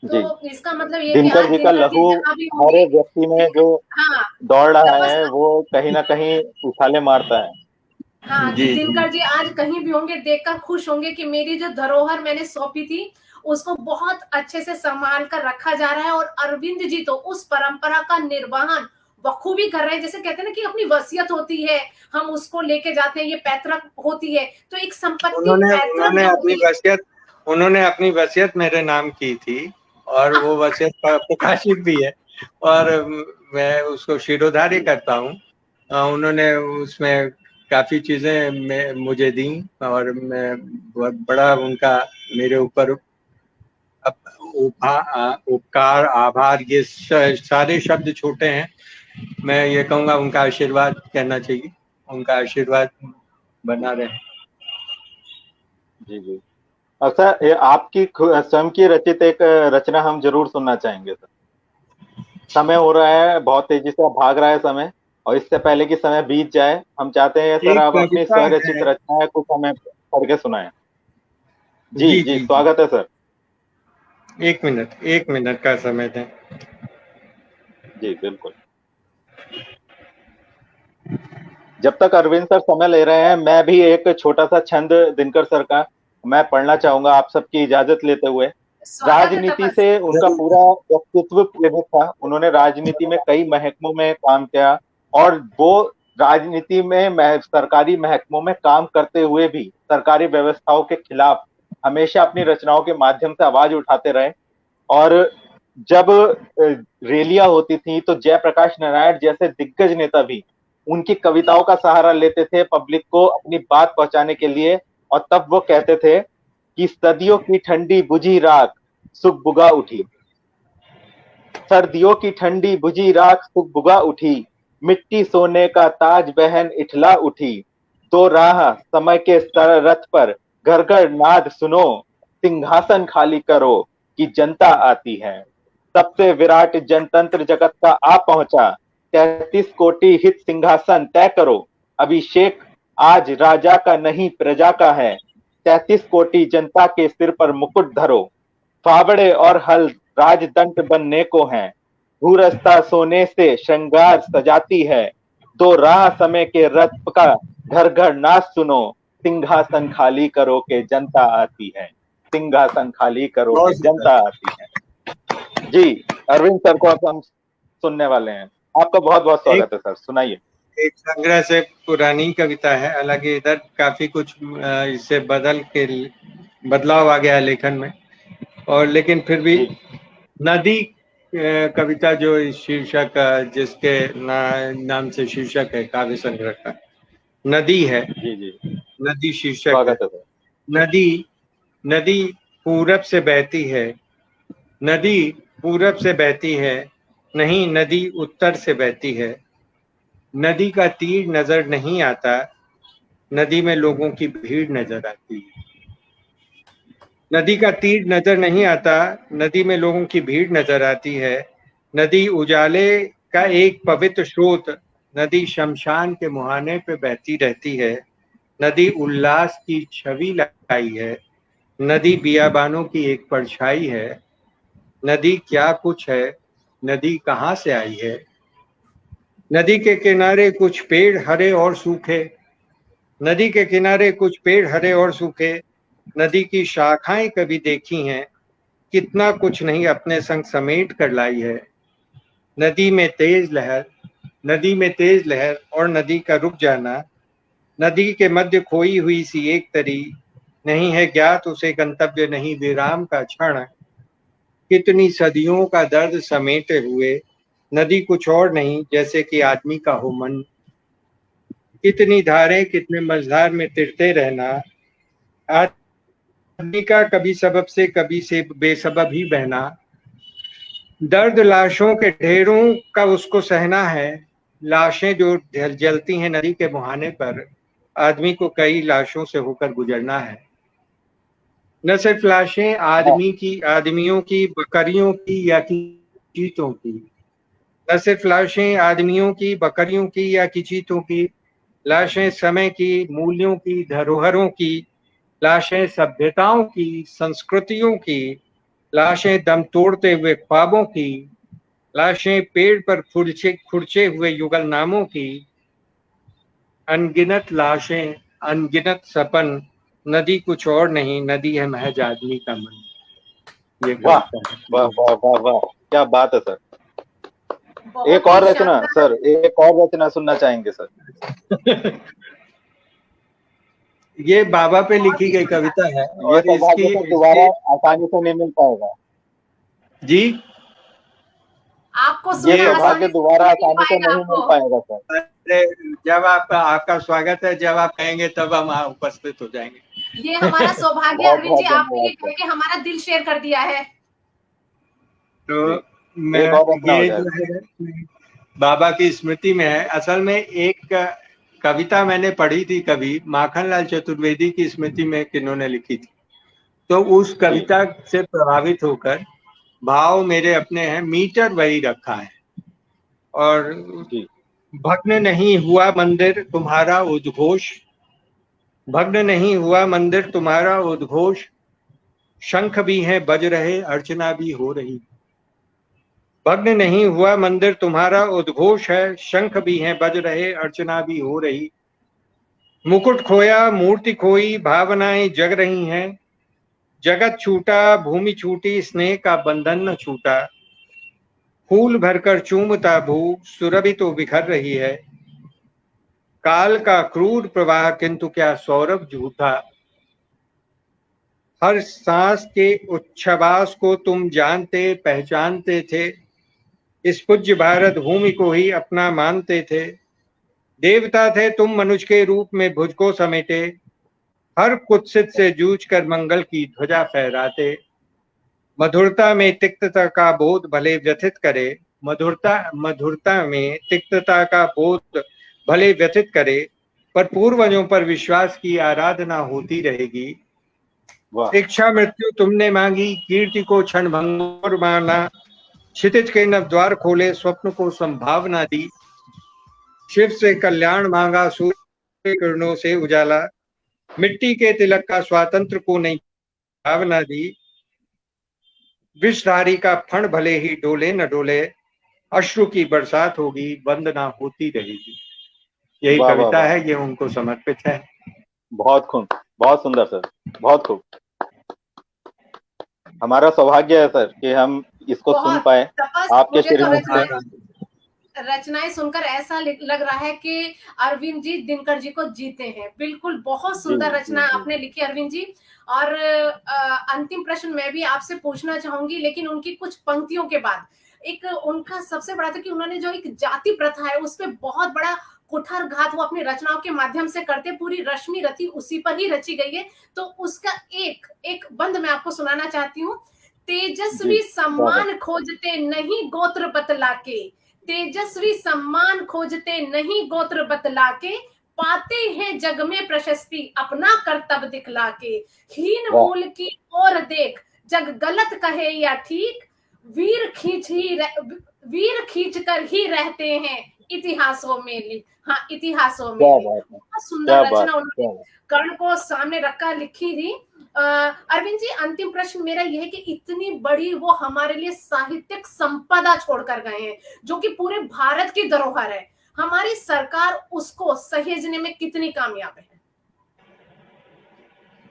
तो जी। इसका मतलब ये कि दिनकर आज जी का दिनकर जी लहू जहाँ भी हर होंगे, एक व्यक्ति में जो हाँ, दौड़ रहा है तपस्या, वो कहीं ना कहीं उछाले मारता है। हाँ, जी जी। दिनकर जी आज कहीं भी होंगे देखकर खुश होंगे कि मेरी जो धरोहर मैंने सौंपी थी उसको बहुत अच्छे से संभाल कर रखा जा रहा है। और अरविंद जी तो उस परंपरा का निर्वहन बखूबी कर रहे हैं। जैसे कहते हैं ना कि अपनी वसीयत होती है, हम उसको लेके जाते हैं, ये पैतृक होती है, तो एक संपत्ति उन्होंने पैतृक उन्होंने जो अपनी होती है। वसीयत उन्होंने अपनी वसीयत मेरे नाम की थी और वो वसीयत प्रकाशित भी है। और मैं उसको शिरोधार्य करता हूँ। उन्होंने उसमें काफी चीजें मुझे दी और मैं बहुत बड़ा उनका मेरे ऊपर उपकार, आभार, ये सारे शब्द छोटे हैं। मैं ये कहूँगा उनका आशीर्वाद कहना चाहिए, उनका आशीर्वाद बना रहे। जी जी। अच्छा, ये आपकी स्वयं की रचित एक रचना हम जरूर सुनना चाहेंगे सर। समय हो रहा है, बहुत तेजी से भाग रहा है समय, और इससे पहले कि समय बीत जाए, हम चाहते हैं सर एक आप अपनी कविता स्वरचित है। रचनाएं कुछ हमें पढ़ के सुनाएं। जी जी जी, जी जी, स्वागत है सर। एक मिनट का समय दें। जी बिल्कुल। जब तक अरविंद सर समय ले रहे हैं, मैं भी एक छोटा सा छंद दिनकर सर का मैं पढ़ना चाहूंगा आप सबकी इजाजत लेते हुए। स्वागत है राजनीति तपस। से उनका पूरा व्यक्तित्व प्रेरित था। उन्होंने राजनीति में कई महकमों में काम किया, और वो राजनीति में सरकारी महकमों में काम करते हुए भी सरकारी व्यवस्थाओं के खिलाफ हमेशा अपनी रचनाओं के माध्यम से आवाज उठाते रहे। और जब रैलियां होती थी तो जयप्रकाश नारायण जैसे दिग्गज नेता भी उनकी कविताओं का सहारा लेते थे पब्लिक को अपनी बात पहुंचाने के लिए। और तब वो कहते थे कि सदियों की ठंडी बुझी राख सुख बुगा उठी, सर्दियों की ठंडी बुझी राख सुख बुगा उठी, मिट्टी सोने का ताज बहन इठला उठी, दो राह समय के सर रथ पर घर घर नाद सुनो, सिंहासन खाली करो कि जनता आती है। सबसे विराट जनतंत्र जगत का आ पहुंचा, 33 कोटि हित सिंहासन तय करो, अभिषेक आज राजा का नहीं प्रजा का है, 33 कोटि जनता के सिर पर मुकुट धरो, फावड़े और हल राजदंड बनने को हैं, भूरस्ता सोने से श्रृंगार सजाती है, दो राह समय के रथ का घर घर नाच सुनो, सिंहासन खाली करो के जनता आती है, सिंहासन खाली करो के जनता आती है। जी अरविंद सर को अब हम सुनने वाले हैं। आपका बहुत बहुत स्वागत है सर, सुनाइए। एक संग्रह से पुरानी कविता है, हालांकि इधर काफी कुछ इससे बदलाव आ गया है लेखन में, और लेकिन फिर भी नदी कविता जो शीर्षक जिसके नाम से शीर्षक है काव्य संग्रह का, नदी है। जी जी नदी शीर्षक है। नदी नदी पूरब से बहती है, नदी पूरब से बहती है, नहीं नदी उत्तर से बहती है, नदी का तीर नजर नहीं आता, नदी में लोगों की भीड़ नजर आती है। नदी का तीर नजर नहीं आता, नदी में लोगों की भीड़ नजर आती है, नदी उजाले का एक पवित्र स्रोत, नदी शमशान के मुहाने पे बहती रहती है, नदी उल्लास की छवि लाई है, नदी बियाबानों की एक परछाई है, नदी क्या कुछ है, नदी कहाँ से आई है, नदी के किनारे कुछ पेड़ हरे और सूखे, नदी के किनारे कुछ पेड़ हरे और सूखे, नदी की शाखाएं कभी देखी हैं, कितना कुछ नहीं अपने संग समेट कर लाई है, नदी में तेज लहर, नदी में तेज लहर और नदी का रुक जाना, नदी के मध्य खोई हुई सी एक तरी, नहीं है ज्ञात उसे गंतव्य नहीं विराम का क्षण, कितनी सदियों का दर्द समेटे हुए, नदी कुछ और नहीं जैसे कि आदमी का हो मन, कितनी धारें कितने मझधार में तिरते रहना, आदमी का कभी सबब से कभी से बेसबब ही बहना, दर्द लाशों के ढेरों का उसको सहना है, लाशें जो जलती हैं नदी के मुहाने पर, आदमी को कई लाशों से होकर गुजरना है। न सिर्फ लाशें आदमियों की, बकरियों की या चीतों की, न सिर्फ लाशें आदमियों की, बकरियों की या चीतों की, लाशें समय की, मूल्यों की, धरोहरों की, लाशें सभ्यताओं की, संस्कृतियों की, लाशें दम तोड़ते हुए ख्वाबों की, लाशें पेड़ पर खुरचे हुए युगल नामों की, अनगिनत लाशें, अनगिनत सपन, नदी कुछ और नहीं, नदी है महज आदमी का मन। ये वाह वाह वाह वाह वाह, क्या बात है सर। एक और रचना सर, एक और रचना सुनना चाहेंगे सर। ये बाबा पे लिखी गई कविता है, और इसकी दोबारा आसानी से नहीं मिल पाएगा जी, आपको ये सौभाग्य दोबारा आसानी से नहीं मिल पाएगा सर। जब आपका स्वागत है, जब आप कहेंगे तब हम उपस्थित हो जाएंगे। ये हमारा सौभाग्य अरविंद जी, आपने ये कह के हमारा दिल शेयर कर दिया है। तो मैं ये जो है बाबा की स्मृति में है। असल में एक कविता मैंने पढ़ी थी कभी, माखनलाल चतुर्वेदी की स्मृति में किन्होंने लिखी थी, तो उस कविता से प्रभावित होकर भाव मेरे अपने हैं, मीटर वही रखा है। और भग्न नहीं हुआ मंदिर तुम्हारा उद्घोष, भग्न नहीं हुआ मंदिर तुम्हारा उद्घोष, शंख भी है बज रहे अर्चना भी हो रही, भग्न नहीं हुआ मंदिर तुम्हारा उद्घोष है, शंख भी हैं बज रहे अर्चना भी हो रही, मुकुट खोया मूर्ति खोई भावनाएं जग रही हैं, जगत छूटा भूमि छूटी स्नेह का बंधन न छूटा, फूल भरकर चूमता भू सुरभि तो बिखर रही है, काल का क्रूर प्रवाह किंतु क्या सौरभ झूठा, हर सांस के उच्छ्वास को तुम जानते पहचानते थे, इस पूज्य भारत भूमि को ही अपना मानते थे, देवता थे तुम मनुष्य के रूप में भुज को समेटे, हर कुत्सित से जूझ कर मंगल की ध्वजा फहराते। मधुरता में तिक्तता का बोध भले व्यथित करे, मधुरता में तिक्तता का बोध भले व्यथित करे, पर पूर्वजों पर विश्वास की आराधना होती रहेगी। इच्छा मृत्यु तुमने मांगी, कीर्ति को क्षण भंगुर माना, क्षितिज के नव द्वार खोले, स्वप्न को संभावना दी। शिव से कल्याण मांगा, सूर्य के किरणों से उजाला, मिट्टी के तिलक का स्वातंत्र को नहीं भावना दी। विषधारी का फण भले ही डोले न डोले, अश्रु की बरसात होगी, वंदना होती रहेगी। यही कविता है, ये उनको समर्पित है। बहुत खूब, बहुत सुंदर सर, बहुत खूब। हमारा सौभाग्य है सर कि हम इसको सुन पाए आपके रचनाएं सुनकर ऐसा लग रहा है कि अरविंद जी दिनकर जी को जीते हैं। बिल्कुल बहुत सुंदर रचना आपने लिखी अरविंद जी। और अंतिम प्रश्न मैं भी आपसे पूछना चाहूंगी, लेकिन उनकी कुछ पंक्तियों के बाद। एक उनका सबसे बड़ा था कि उन्होंने जो एक जाति प्रथा है उस पर बहुत बड़ा कुठारघात वो अपनी रचनाओं के माध्यम से करते, पूरी रश्मि रति उसी पर ही रची गई है। तो उसका एक बंद मैं आपको सुनाना चाहती हूँ। तेजस्वी सम्मान खोजते नहीं गोत्र बतला के, तेजस्वी सम्मान खोजते नहीं गोत्र बतला के, पाते हैं जग में प्रशस्ति अपना कर्तव्य दिखला के। हीन मूल की ओर देख जग गलत कहे या ठीक, वीर खींच कर ही रहते हैं इतिहासों में। हाँ, इतिहासों में बहुत सुंदर रचना उन्होंने कर्ण को सामने रखकर लिखी थी। अरविंद जी, अंतिम प्रश्न मेरा यह है कि इतनी बड़ी वो हमारे लिए साहित्यिक संपदा छोड़कर गए हैं जो कि पूरे भारत की धरोहर है, हमारी सरकार उसको सहेजने में कितनी कामयाब है?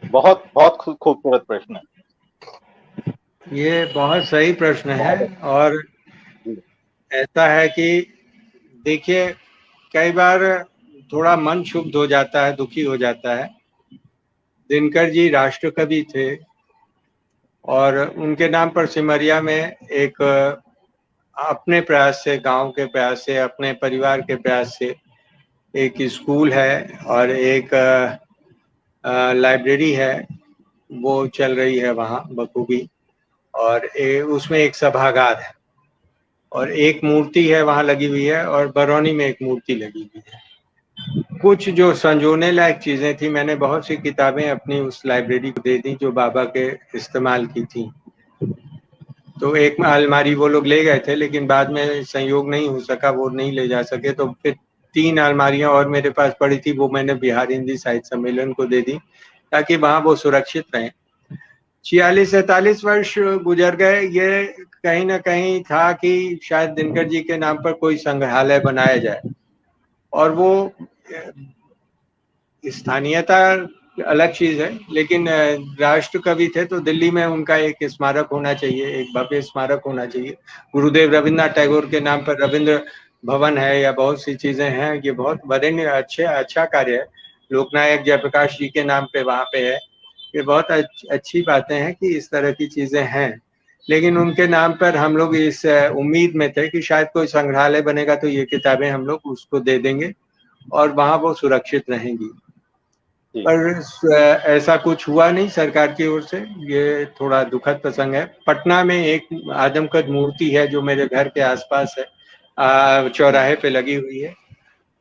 बहुत बहुत खूबसूरत प्रश्न है ये, बहुत सही प्रश्न है। और ऐसा है कि देखिए, कई बार थोड़ा मन क्षुब्ध हो जाता है, दुखी हो जाता है। दिनकर जी राष्ट्रकवि थे और उनके नाम पर सिमरिया में एक अपने प्रयास से, गांव के प्रयास से, अपने परिवार के प्रयास से एक स्कूल है और एक लाइब्रेरी है, वो चल रही है वहाँ बखूबी। और उसमें एक सभागार है और एक मूर्ति है वहाँ लगी हुई है, और बरौनी में एक मूर्ति लगी हुई है। कुछ जो संजोने लायक चीजें थी, मैंने बहुत सी किताबें अपनी उस लाइब्रेरी को दे दी जो बाबा के इस्तेमाल की थी। तो एक अलमारी वो लोग ले गए थे, लेकिन बाद में संयोग नहीं हो सका, वो नहीं ले जा सके। तो फिर 3 अलमारियां और मेरे पास पड़ी थी, वो मैंने बिहार हिंदी साहित्य सम्मेलन को दे दी ताकि वहां वो सुरक्षित रहें। 46-47 वर्ष गुजर गए। ये कहीं ना कहीं था कि शायद दिनकर जी के नाम पर कोई संग्रहालय बनाया जाए, और वो स्थानीयता अलग चीज है, लेकिन राष्ट्र कवि थे तो दिल्ली में उनका एक स्मारक होना चाहिए, एक भव्य स्मारक होना चाहिए। गुरुदेव रविन्द्रनाथ टैगोर के नाम पर रविंद्र भवन है या बहुत सी चीजें हैं, ये बहुत बड़े अच्छा कार्य है। लोकनायक जयप्रकाश जी के नाम पे वहाँ पे है। ये बहुत अच्छी बातें हैं कि इस तरह की चीजें हैं, लेकिन उनके नाम पर हम लोग इस उम्मीद में थे कि शायद कोई संग्रहालय बनेगा तो ये किताबें हम लोग उसको दे देंगे और वहाँ वो सुरक्षित रहेंगी। पर ऐसा कुछ हुआ नहीं सरकार की ओर से। ये थोड़ा दुखद प्रसंग है। पटना में एक आदमकद मूर्ति है जो मेरे घर के आसपास है, चौराहे पे लगी हुई है।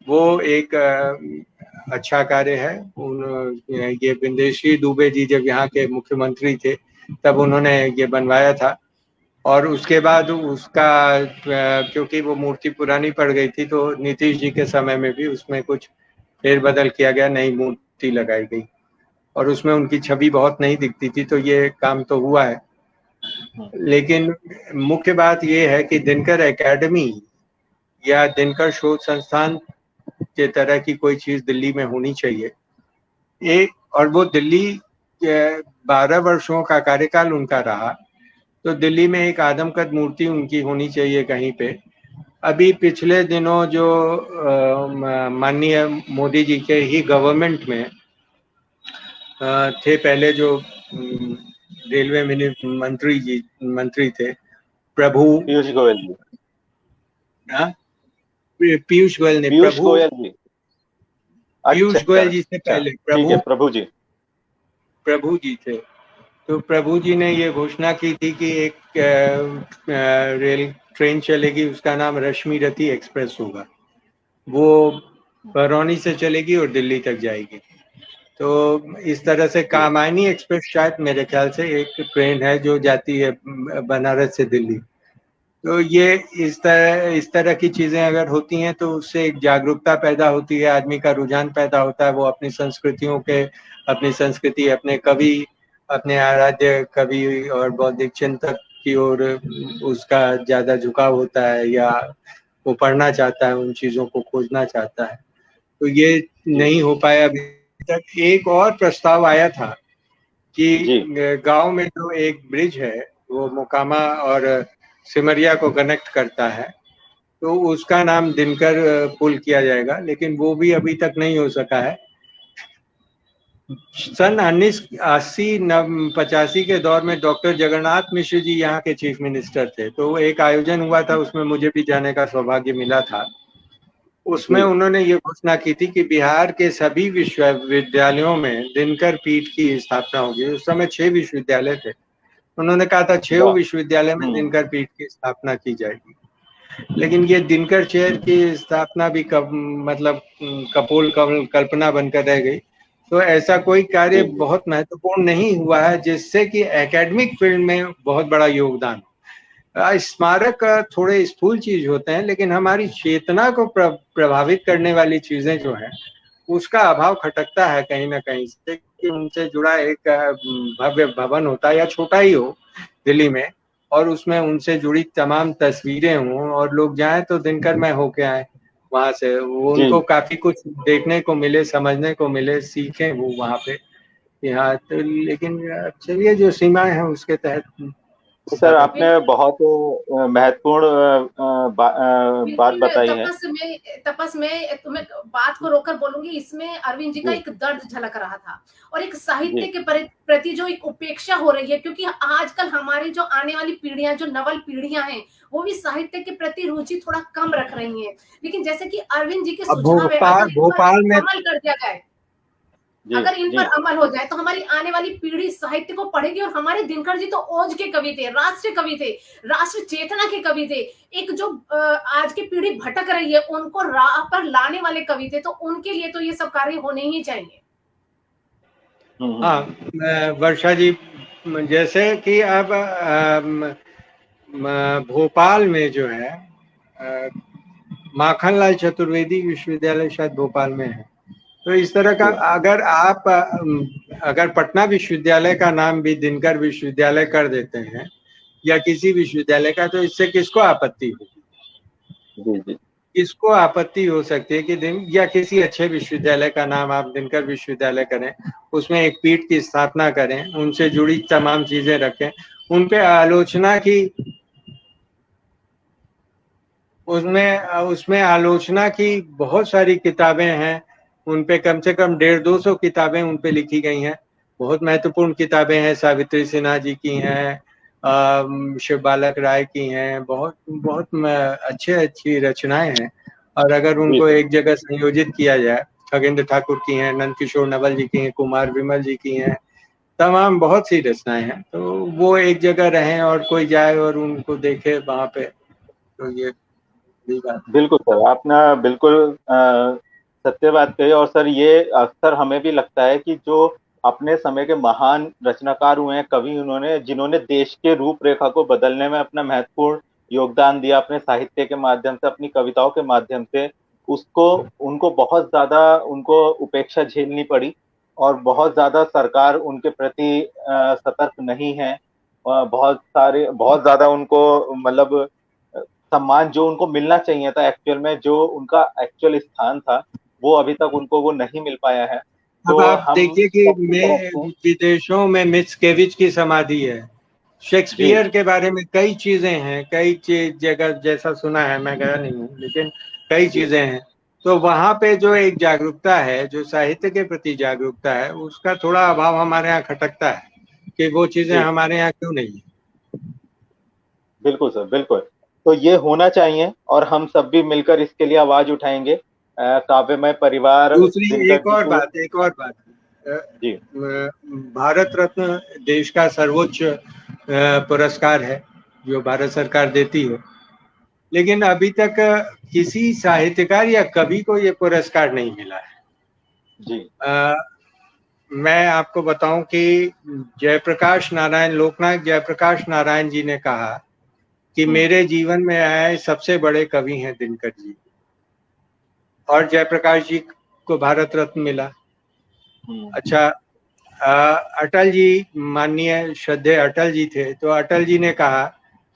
वो एक अच्छा कार्य है। ये बिंदेश्वरी दुबे जी जब यहाँ के मुख्यमंत्री थे तब उन्होंने ये बनवाया था, और उसके बाद उसका क्योंकि वो मूर्ति पुरानी पड़ गई थी तो नीतीश जी के समय में भी उसमें कुछ फेरबदल किया गया, नई मूर्ति लगाई गई और उसमें उनकी छवि बहुत नहीं दिखती थी। तो ये काम तो हुआ है, लेकिन मुख्य बात ये है कि दिनकर एकेडमी या दिनकर शोध संस्थान के तरह की कोई चीज दिल्ली में होनी चाहिए। और वो दिल्ली 12 वर्षों का कार्यकाल उनका रहा, तो दिल्ली में एक आदमकद मूर्ति उनकी होनी चाहिए कहीं पे। अभी पिछले दिनों जो माननीय मोदी जी के ही गवर्नमेंट में थे, पहले जो रेलवे मंत्री थे प्रभु पीयूष गोयल जी, पीयूष गोयल ने, पीयूष गोयल जी, पीयूष गोयल जी से अच्छा, पहले ठीक है, प्रभु जी। प्रभु जी थे। तो प्रभु जी ने ये घोषणा की थी कि एक रेल ट्रेन चलेगी, उसका नाम रश्मि रथी एक्सप्रेस होगा। वो बरौनी से चलेगी और दिल्ली तक जाएगी। तो इस तरह से कामायनी एक्सप्रेस शायद मेरे ख्याल से एक ट्रेन है जो जाती है बनारस से दिल्ली। तो ये इस तरह की चीजें अगर होती हैं तो उससे एक जागरूकता पैदा होती है, आदमी का रुझान पैदा होता है, वो अपनी संस्कृति, अपने कवि, अपने आराध्य कवि और बौद्धिक चिंतक की ओर उसका ज्यादा झुकाव होता है, या वो पढ़ना चाहता है, उन चीजों को खोजना चाहता है। तो ये नहीं हो पाया अभी तक। एक और प्रस्ताव आया था कि गांव में जो एक ब्रिज है वो मोकामा और सिमरिया को कनेक्ट करता है, तो उसका नाम दिनकर पुल किया जाएगा, लेकिन वो भी अभी तक नहीं हो सका है। सन 1980-85 के दौर में डॉक्टर जगन्नाथ मिश्र जी यहाँ के चीफ मिनिस्टर थे, तो एक आयोजन हुआ था, उसमें मुझे भी जाने का सौभाग्य मिला था। उसमें उन्होंने ये घोषणा की थी कि बिहार के सभी विश्वविद्यालयों में दिनकर पीठ की स्थापना होगी। उस समय 6 विश्वविद्यालय थे। उन्होंने कहा था 6 विश्वविद्यालय में दिनकर पीठ की स्थापना की जाएगी। लेकिन ये दिनकर चेयर की स्थापना भी कपोल कल्पना बनकर रह गई। तो ऐसा कोई कार्य बहुत महत्वपूर्ण नहीं हुआ है जिससे कि एकेडमिक फील्ड में बहुत बड़ा योगदान हो। स्मारक थोड़े स्थूल चीज होते हैं, लेकिन हमारी चेतना को प्रभावित करने वाली चीजें जो हैं उसका अभाव खटकता है कहीं ना कहीं से, कि उनसे जुड़ा एक भव्य भवन होता है, या छोटा ही हो दिल्ली में, और उसमें उनसे जुड़ी तमाम तस्वीरें हों, और लोग जाएं तो दिनकर में होके आए वहां से, वो उनको काफी कुछ देखने को मिले, समझने को मिले, सीखें वो वहां पे यहाँ। तो लेकिन चलिए, जो सीमाएं हैं उसके तहत। सर, आपने बहुत महत्वपूर्ण बात बिल्कुल। बताई है। तपस मैं तुम्हें बात को रोककर बोलूंगी, इसमें अरविंद जी का एक दर्द झलक रहा था, और एक साहित्य के प्रति जो एक उपेक्षा हो रही है, क्योंकि आजकल हमारी जो आने वाली पीढ़ियां, जो नवल पीढ़ियां हैं, वो भी साहित्य के प्रति रुचि थोड़ा कम रख रही हैं। लेकिन जैसे कि अरविंद जी के सुझाव है, भोपाल में अमल कर दिया जाए, अगर इन पर अमल हो जाए तो हमारी आने वाली पीढ़ी साहित्य को पढ़ेगी। और हमारे दिनकर जी तो ओज के कवि थे, राष्ट्रीय कवि थे, राष्ट्र चेतना के कवि थे। एक जो आज की पीढ़ी भटक रही है उनको राह पर लाने वाले कवि थे, तो उनके लिए तो ये सब कार्य होने ही चाहिए। हाँ वर्षा जी, जैसे कि अब भोपाल में जो है माखनलाल चतुर्वेदी विश्वविद्यालय शायद भोपाल में है। तो इस तरह का अगर पटना विश्वविद्यालय का नाम भी दिनकर विश्वविद्यालय कर देते हैं, या किसी विश्वविद्यालय का, तो इससे किसको आपत्ति होगी? किसको आपत्ति हो सकती है कि या किसी अच्छे विश्वविद्यालय का नाम आप दिनकर विश्वविद्यालय करें, उसमें एक पीठ की स्थापना करें, उनसे जुड़ी तमाम चीजें रखें, उन पे आलोचना की, उसमें आलोचना की बहुत सारी किताबें हैं, उन पे कम से कम 150-200 किताबें उन पे लिखी गई हैं। बहुत महत्वपूर्ण किताबें हैं, सावित्री सिन्हा जी की हैं, शिव बालक राय की हैं, बहुत अच्छी रचनाएं हैं। और अगर उनको एक जगह संयोजित किया जाए, खगेंद्र ठाकुर की हैं, नंद किशोर नवल जी की हैं, कुमार विमल जी की हैं, तमाम बहुत सी रचनाएं हैं, तो वो एक जगह रहें और कोई जाए और उनको देखे वहां पे, तो ये बिल्कुल सर, आपने बिल्कुल सत्य बात कही। और सर, ये अक्सर हमें भी लगता है कि जो अपने समय के महान रचनाकार हुए हैं, कवि, उन्होंने जिन्होंने देश के रूपरेखा को बदलने में अपना महत्वपूर्ण योगदान दिया अपने साहित्य के माध्यम से, अपनी कविताओं के माध्यम से, उनको बहुत ज्यादा उनको उपेक्षा झेलनी पड़ी, और बहुत ज्यादा सरकार उनके प्रति सतर्क नहीं है। बहुत ज्यादा उनको मतलब सम्मान जो उनको मिलना चाहिए था एक्चुअल में, जो उनका एक्चुअल स्थान था, वो अभी तक उनको वो नहीं मिल पाया है। तो अब आप देखिए कि विदेशों में मित्सकेविच की समाधि है, शेक्सपियर के बारे में कई चीजें हैं, कई जगह जैसा सुना है, मैं गया नहीं हूँ, लेकिन कई चीजें हैं। तो वहां पे जो एक जागरूकता है, जो साहित्य के प्रति जागरूकता है, उसका थोड़ा अभाव हमारे यहाँ खटकता है कि वो चीजें हमारे यहाँ क्यों नहीं है। बिल्कुल सर, बिल्कुल। तो ये होना चाहिए, और हम सब भी मिलकर इसके लिए आवाज उठाएंगे। काव्यमय परिवार दूसरी दिनकर एक जी और को। बात जी भारत रत्न देश का सर्वोच्च पुरस्कार है जो भारत सरकार देती है, लेकिन अभी तक किसी साहित्यकार या कवि को ये पुरस्कार नहीं मिला है। जी मैं आपको बताऊं कि जयप्रकाश नारायण, लोकनायक जयप्रकाश नारायण जी ने कहा कि मेरे जीवन में आए सबसे बड़े कवि हैं दिनकर जी, और जयप्रकाश जी को भारत रत्न मिला। अच्छा, अटल जी, माननीय श्रद्धेय अटल जी थे, तो अटल जी ने कहा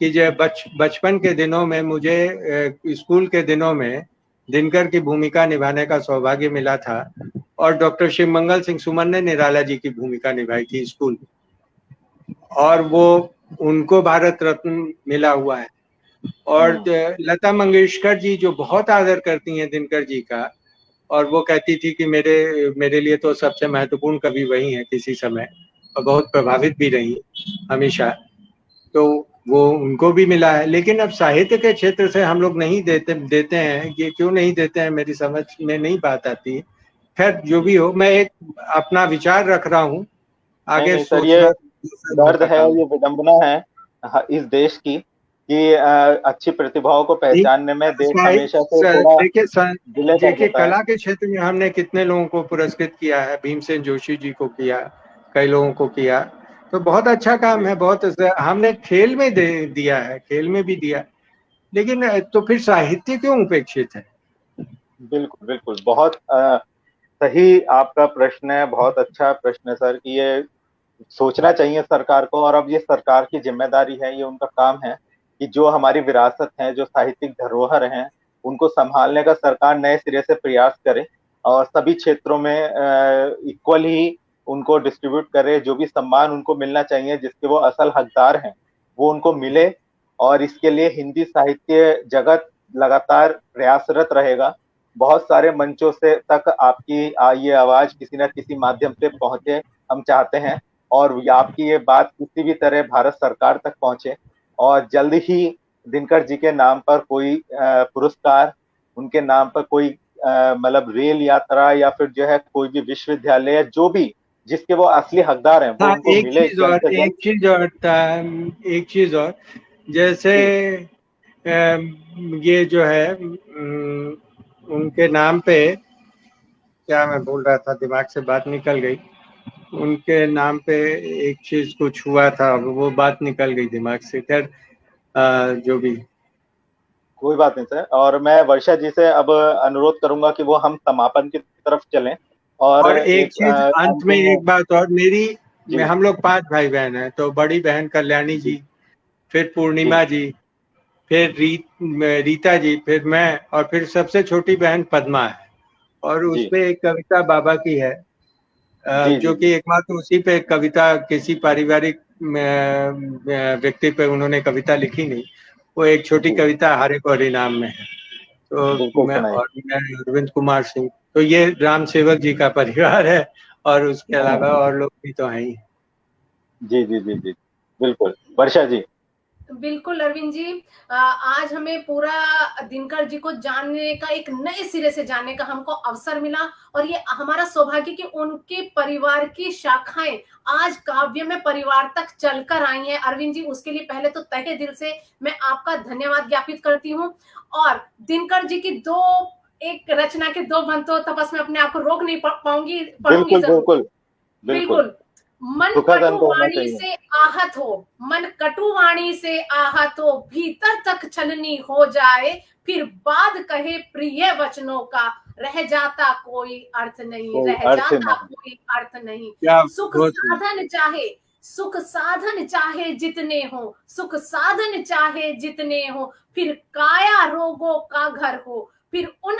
कि जब बचपन के दिनों में मुझे स्कूल के दिनों में दिनकर की भूमिका निभाने का सौभाग्य मिला था, और डॉक्टर शिवमंगल सिंह सुमन ने निराला जी की भूमिका निभाई थी स्कूल, और वो उनको भारत रत्न मिला हुआ है। और लता मंगेशकर जी जो बहुत आदर करती हैं दिनकर जी का, और वो कहती थी कि मेरे लिए तो सबसे महत्वपूर्ण कवि वही हैं किसी समय, और बहुत प्रभावित भी रही हमेशा, तो वो उनको भी मिला है। लेकिन अब साहित्य के क्षेत्र से हम लोग नहीं देते हैं, ये क्यों नहीं देते हैं मेरी समझ में नहीं बात आती। खैर जो भी हो, मैं एक अपना विचार रख रहा हूँ, आगे नहीं सर, ये सोचना दर्द है, ये विडंबना है इस देश की कि अच्छी प्रतिभाओं को पहचानने में देश हमेशा से थोड़ा डिले कर देखिए देता है। कला के क्षेत्र में हमने कितने लोगों को पुरस्कृत किया है, भीमसेन जोशी जी को किया, कई लोगों को किया, तो बहुत अच्छा काम है। बहुत हमने खेल में दिया है, खेल में भी दिया, लेकिन तो फिर साहित्य क्यों उपेक्षित है? बिल्कुल बिल्कुल, बहुत सही आपका प्रश्न है, बहुत अच्छा प्रश्न है सर, कि ये सोचना चाहिए सरकार को, और अब ये सरकार की जिम्मेदारी है, ये उनका काम है कि जो हमारी विरासत है, जो साहित्यिक धरोहर हैं, उनको संभालने का सरकार नए सिरे से प्रयास करे और सभी क्षेत्रों में इक्वल ही उनको डिस्ट्रीब्यूट करे। जो भी सम्मान उनको मिलना चाहिए, जिसके वो असल हकदार हैं, वो उनको मिले। और इसके लिए हिंदी साहित्य जगत लगातार प्रयासरत रहेगा। बहुत सारे मंचों से तक आपकी ये आवाज किसी न किसी माध्यम से पहुंचे, हम चाहते हैं, और आपकी ये बात किसी भी तरह भारत सरकार तक पहुंचे, और जल्द ही दिनकर जी के नाम पर कोई पुरस्कार, उनके नाम पर कोई मतलब रेल यात्रा, या फिर जो है कोई भी विश्वविद्यालय, जो भी जिसके वो असली हकदार हैं, वो उनको मिले जल्द से जल्द। एक चीज और, जैसे ये जो है उनके नाम पे, क्या मैं बोल रहा था, दिमाग से बात निकल गई, उनके नाम पे एक चीज कुछ हुआ था, वो बात निकल गई दिमाग से। खैर जो भी, कोई बात नहीं सर, और मैं वर्षा जी से अब अनुरोध करूंगा कि वो हम समापन की तरफ चलें। और एक चीज अंत में, अंतिम एक बात और, हम लोग 5 भाई बहन हैं, तो बड़ी बहन कल्याणी जी, फिर पूर्णिमा जी, फिर रीता जी, फिर मैं, और फिर सबसे छोटी बहन पद्मा है। और उसपे एक कविता बाबा की है, जो कि एकमात्र उसी पे कविता, किसी पारिवारिक व्यक्ति पे उन्होंने कविता लिखी नहीं, वो एक छोटी कविता हारे को हरि नाम में है। तो मैं अरविंद कुमार सिंह, तो ये राम सेवक जी का परिवार है, और उसके अलावा और लोग भी तो हैं ही। जी जी जी जी बिल्कुल। वर्षा जी। बिल्कुल अरविंद जी, आज हमें पूरा दिनकर जी को जानने का, एक नए सिरे से जानने का हमको अवसर मिला, और ये हमारा सौभाग्य कि उनके परिवार की शाखाएं आज काव्य में परिवार तक चलकर आई हैं। अरविंद जी, उसके लिए पहले तो तहे दिल से मैं आपका धन्यवाद ज्ञापित करती हूँ। और दिनकर जी की एक रचना के 2 बंतो तपस में अपने आप को रोक नहीं पाऊंगी, बिल्कुल बिल्कुल बिल्कुल। मन कटुवाणी से आहत हो, मन कटुवाणी से आहत हो, भीतर तक छलनी हो जाए, फिर बाद कहे प्रिय वचनों का, रह जाता कोई अर्थ नहीं, रह जाता कोई अर्थ नहीं। सुख साधन चाहे जितने हो, सुख साधन चाहे जितने हो, फिर काया रोगों का घर हो, फिर उन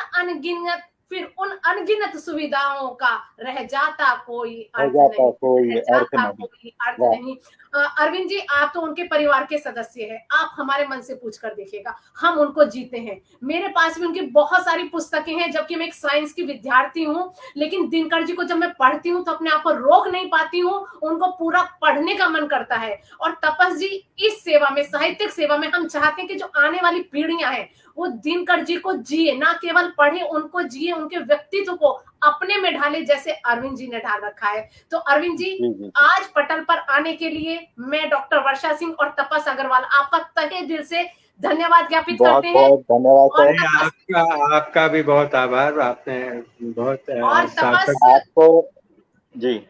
अनगिनत सुविधाओं का रह जाता कोई अर्थ नहीं। अरविंद जी, आप तो उनके परिवार के सदस्य हैं, आप हमारे मन से पूछ कर देखिएगा, हम उनको जीते हैं। मेरे पास भी उनकी बहुत सारी पुस्तकें हैं, जबकि मैं एक साइंस की विद्यार्थी हूँ, लेकिन दिनकर जी को जब मैं पढ़ती हूँ तो अपने आप को रोक नहीं पाती हूँ, उनको पूरा पढ़ने का मन करता है। और तपस जी, इस सेवा में, साहित्यिक सेवा में, हम चाहते हैं कि जो आने वाली पीढ़ियां हैं वो दिनकर जी को जिए, ना केवल पढ़े, उनको जिए, उनके व्यक्तित्व को अपने में ढाले जैसे अरविंद जी ने ढाल रखा है। तो अरविंद जी, आज पटल पर आने के लिए मैं डॉक्टर वर्षा सिंह और तपस अग्रवाल आपका तहे दिल से धन्यवाद ज्ञापित करते हैं। बहुत धन्यवाद आपका भी बहुत आभार, आपने बहुत और तपस आपको जी।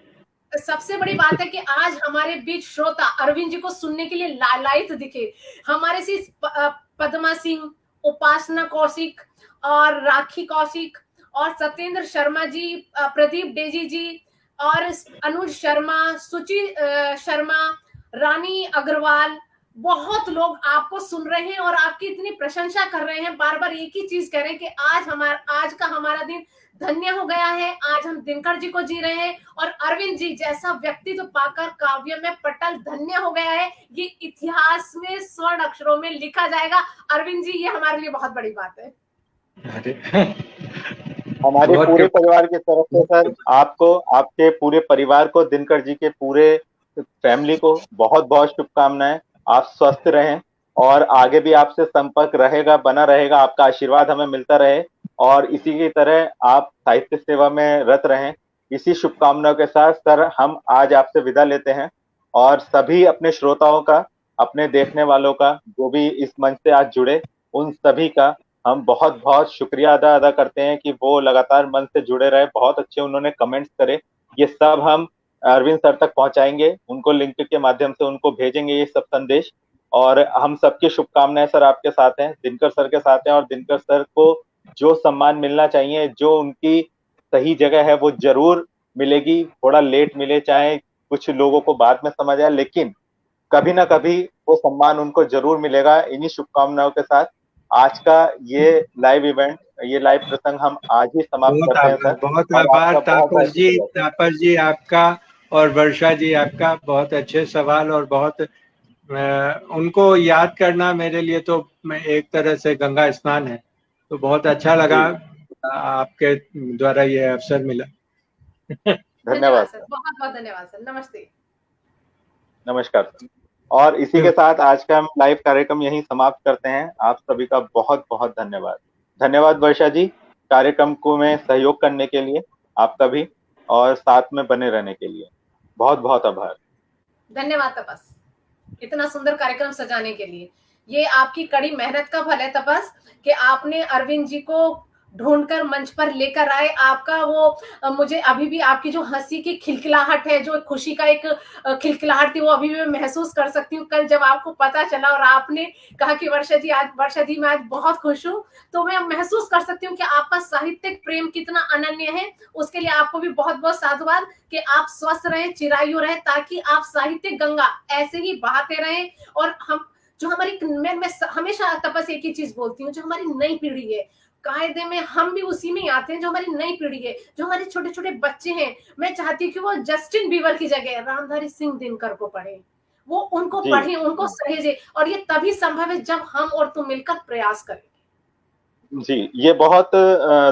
सबसे बड़ी बात है कि आज हमारे बीच श्रोता अरविंद जी को सुनने के लिए लालायित दिखे। हमारे से पद्मा सिंह, उपासना कौशिक और राखी कौशिक और सत्येंद्र शर्मा जी, प्रदीप डेजी जी और अनुज शर्मा, सुचि शर्मा, रानी अग्रवाल, बहुत लोग आपको सुन रहे हैं और आपकी इतनी प्रशंसा कर रहे हैं। बार बार एक ही चीज कह रहे हैं कि आज का हमारा दिन धन्य हो गया है। आज हम दिनकर जी को जी रहे हैं और अरविंद जी जैसा व्यक्तित्व पाकर काव्य में पटल धन्य हो गया है। ये इतिहास में स्वर्ण अक्षरों में लिखा जाएगा। अरविंद जी, ये हमारे लिए बहुत बड़ी बात है। हमारे पूरे परिवार की तरफ से सर, आपको, आपके पूरे परिवार को, दिनकर जी के पूरे फैमिली को बहुत बहुत शुभकामनाएं। आप स्वस्थ रहें और आगे भी आपसे संपर्क रहेगा, बना रहेगा। आपका आशीर्वाद हमें मिलता रहे और इसी की तरह आप साहित्य सेवा में रत रहें। इसी शुभकामनाओं के साथ सर, हम आज आपसे विदा लेते हैं और सभी अपने श्रोताओं का, अपने देखने वालों का, जो भी इस मंच से आज जुड़े, उन सभी का हम बहुत बहुत शुक्रिया अदा करते हैं कि वो लगातार मंच से जुड़े रहे। बहुत अच्छे उन्होंने कमेंट्स करे, ये सब हम अरविंद सर तक पहुंचाएंगे, उनको लिंक के माध्यम से उनको भेजेंगे ये सब संदेश। और हम सबकी शुभकामनाएं सर आपके साथ हैं, दिनकर सर के साथ हैं। और दिनकर सर को जो सम्मान मिलना चाहिए, जो उनकी सही जगह है, वो जरूर मिलेगी। थोड़ा लेट मिले, चाहे कुछ लोगों को बाद में समझ आए, लेकिन कभी ना कभी वो सम्मान उनको जरूर मिलेगा। इन्हीं शुभकामनाओं के साथ आज का ये लाइव इवेंट, ये लाइव प्रसंग हम आज ही समाप्त करते हैं सर। बहुत आभार तापस जी आपका और वर्षा जी आपका। बहुत अच्छे सवाल और बहुत उनको याद करना मेरे लिए तो मैं एक तरह से गंगा स्नान है। तो बहुत अच्छा लगा आपके द्वारा ये अवसर मिला। धन्यवाद सर, बहुत बहुत धन्यवाद सर। नमस्ते, नमस्कार सर। और इसी के साथ आज का हम लाइव कार्यक्रम यहीं समाप्त करते हैं। आप सभी का बहुत बहुत धन्यवाद। धन्यवाद वर्षा जी, कार्यक्रम को में सहयोग करने के लिए आपका भी, और साथ में बने रहने के लिए बहुत बहुत आभार। धन्यवाद तपस, इतना सुंदर कार्यक्रम सजाने के लिए। ये आपकी कड़ी मेहनत का फल है तपस, कि आपने अरविंद जी को ढूंढकर मंच पर लेकर आए। आपका वो मुझे अभी भी आपकी जो हंसी की खिलखिलाहट है, जो खुशी का एक खिलखिलाहट थी, वो अभी भी मैं महसूस कर सकती हूँ। कल जब आपको पता चला और आपने कहा कि वर्षा जी मैं आज बहुत खुश हूँ, तो मैं महसूस कर सकती हूँ कि आपका साहित्यिक प्रेम कितना अनन्य है। उसके लिए आपको भी बहुत बहुत साधुवाद कि आप स्वस्थ रहें, चिरायु रहे, ताकि आप साहित्यिक गंगा ऐसे ही बहाते रहें। और हम जो हमारी, मैं हमेशा तपस एक ही चीज बोलती हूँ, जो हमारी नई पीढ़ी है, कायदे में हम भी उसी में आते हैं। जो हमारी नई पीढ़ी है, जो हमारे छोटे छोटे बच्चे हैं, मैं चाहती हूँ कि वो जस्टिन बीबर की जगह रामधारी सिंह दिनकर को पढ़े, वो उनको पढ़े, उनको सहेजे। और ये तभी संभव है जब हम और तुम मिलकर प्रयास करें। जी, ये बहुत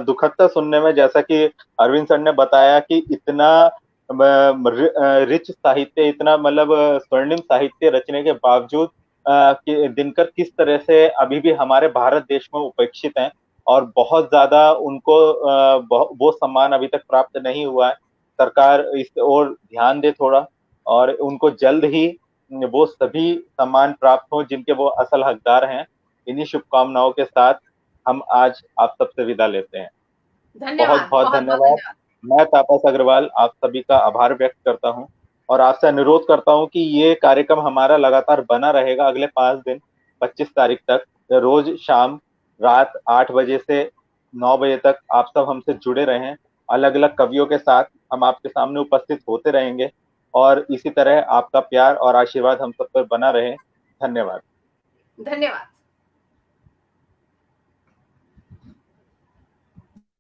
दुखद था सुनने में, जैसा कि अरविंद सर ने बताया कि इतना रिच साहित्य, इतना मतलब स्वर्णिम साहित्य रचने के बावजूद कि दिनकर किस तरह से अभी भी हमारे भारत देश में उपेक्षित हैं और बहुत ज्यादा उनको वो सम्मान अभी तक प्राप्त नहीं हुआ है। सरकार इस ओर ध्यान दे थोड़ा, और उनको जल्द ही वो सभी सम्मान प्राप्त हो जिनके वो असल हकदार हैं। इन्हीं शुभकामनाओं के साथ हम आज आप सबसे विदा लेते हैं। बहुत बहुत धन्यवाद। मैं तापस अग्रवाल आप सभी का आभार व्यक्त करता हूं और आपसे अनुरोध करता हूं कि ये कार्यक्रम हमारा लगातार बना रहेगा अगले 5 दिन, 25 तारीख तक। रोज शाम रात 8 बजे से 9 बजे तक आप सब हमसे जुड़े रहें। अलग अलग कवियों के साथ हम आपके सामने उपस्थित होते रहेंगे और इसी तरह आपका प्यार और आशीर्वाद हम सब पर बना रहे। धन्यवाद। धन्यवाद।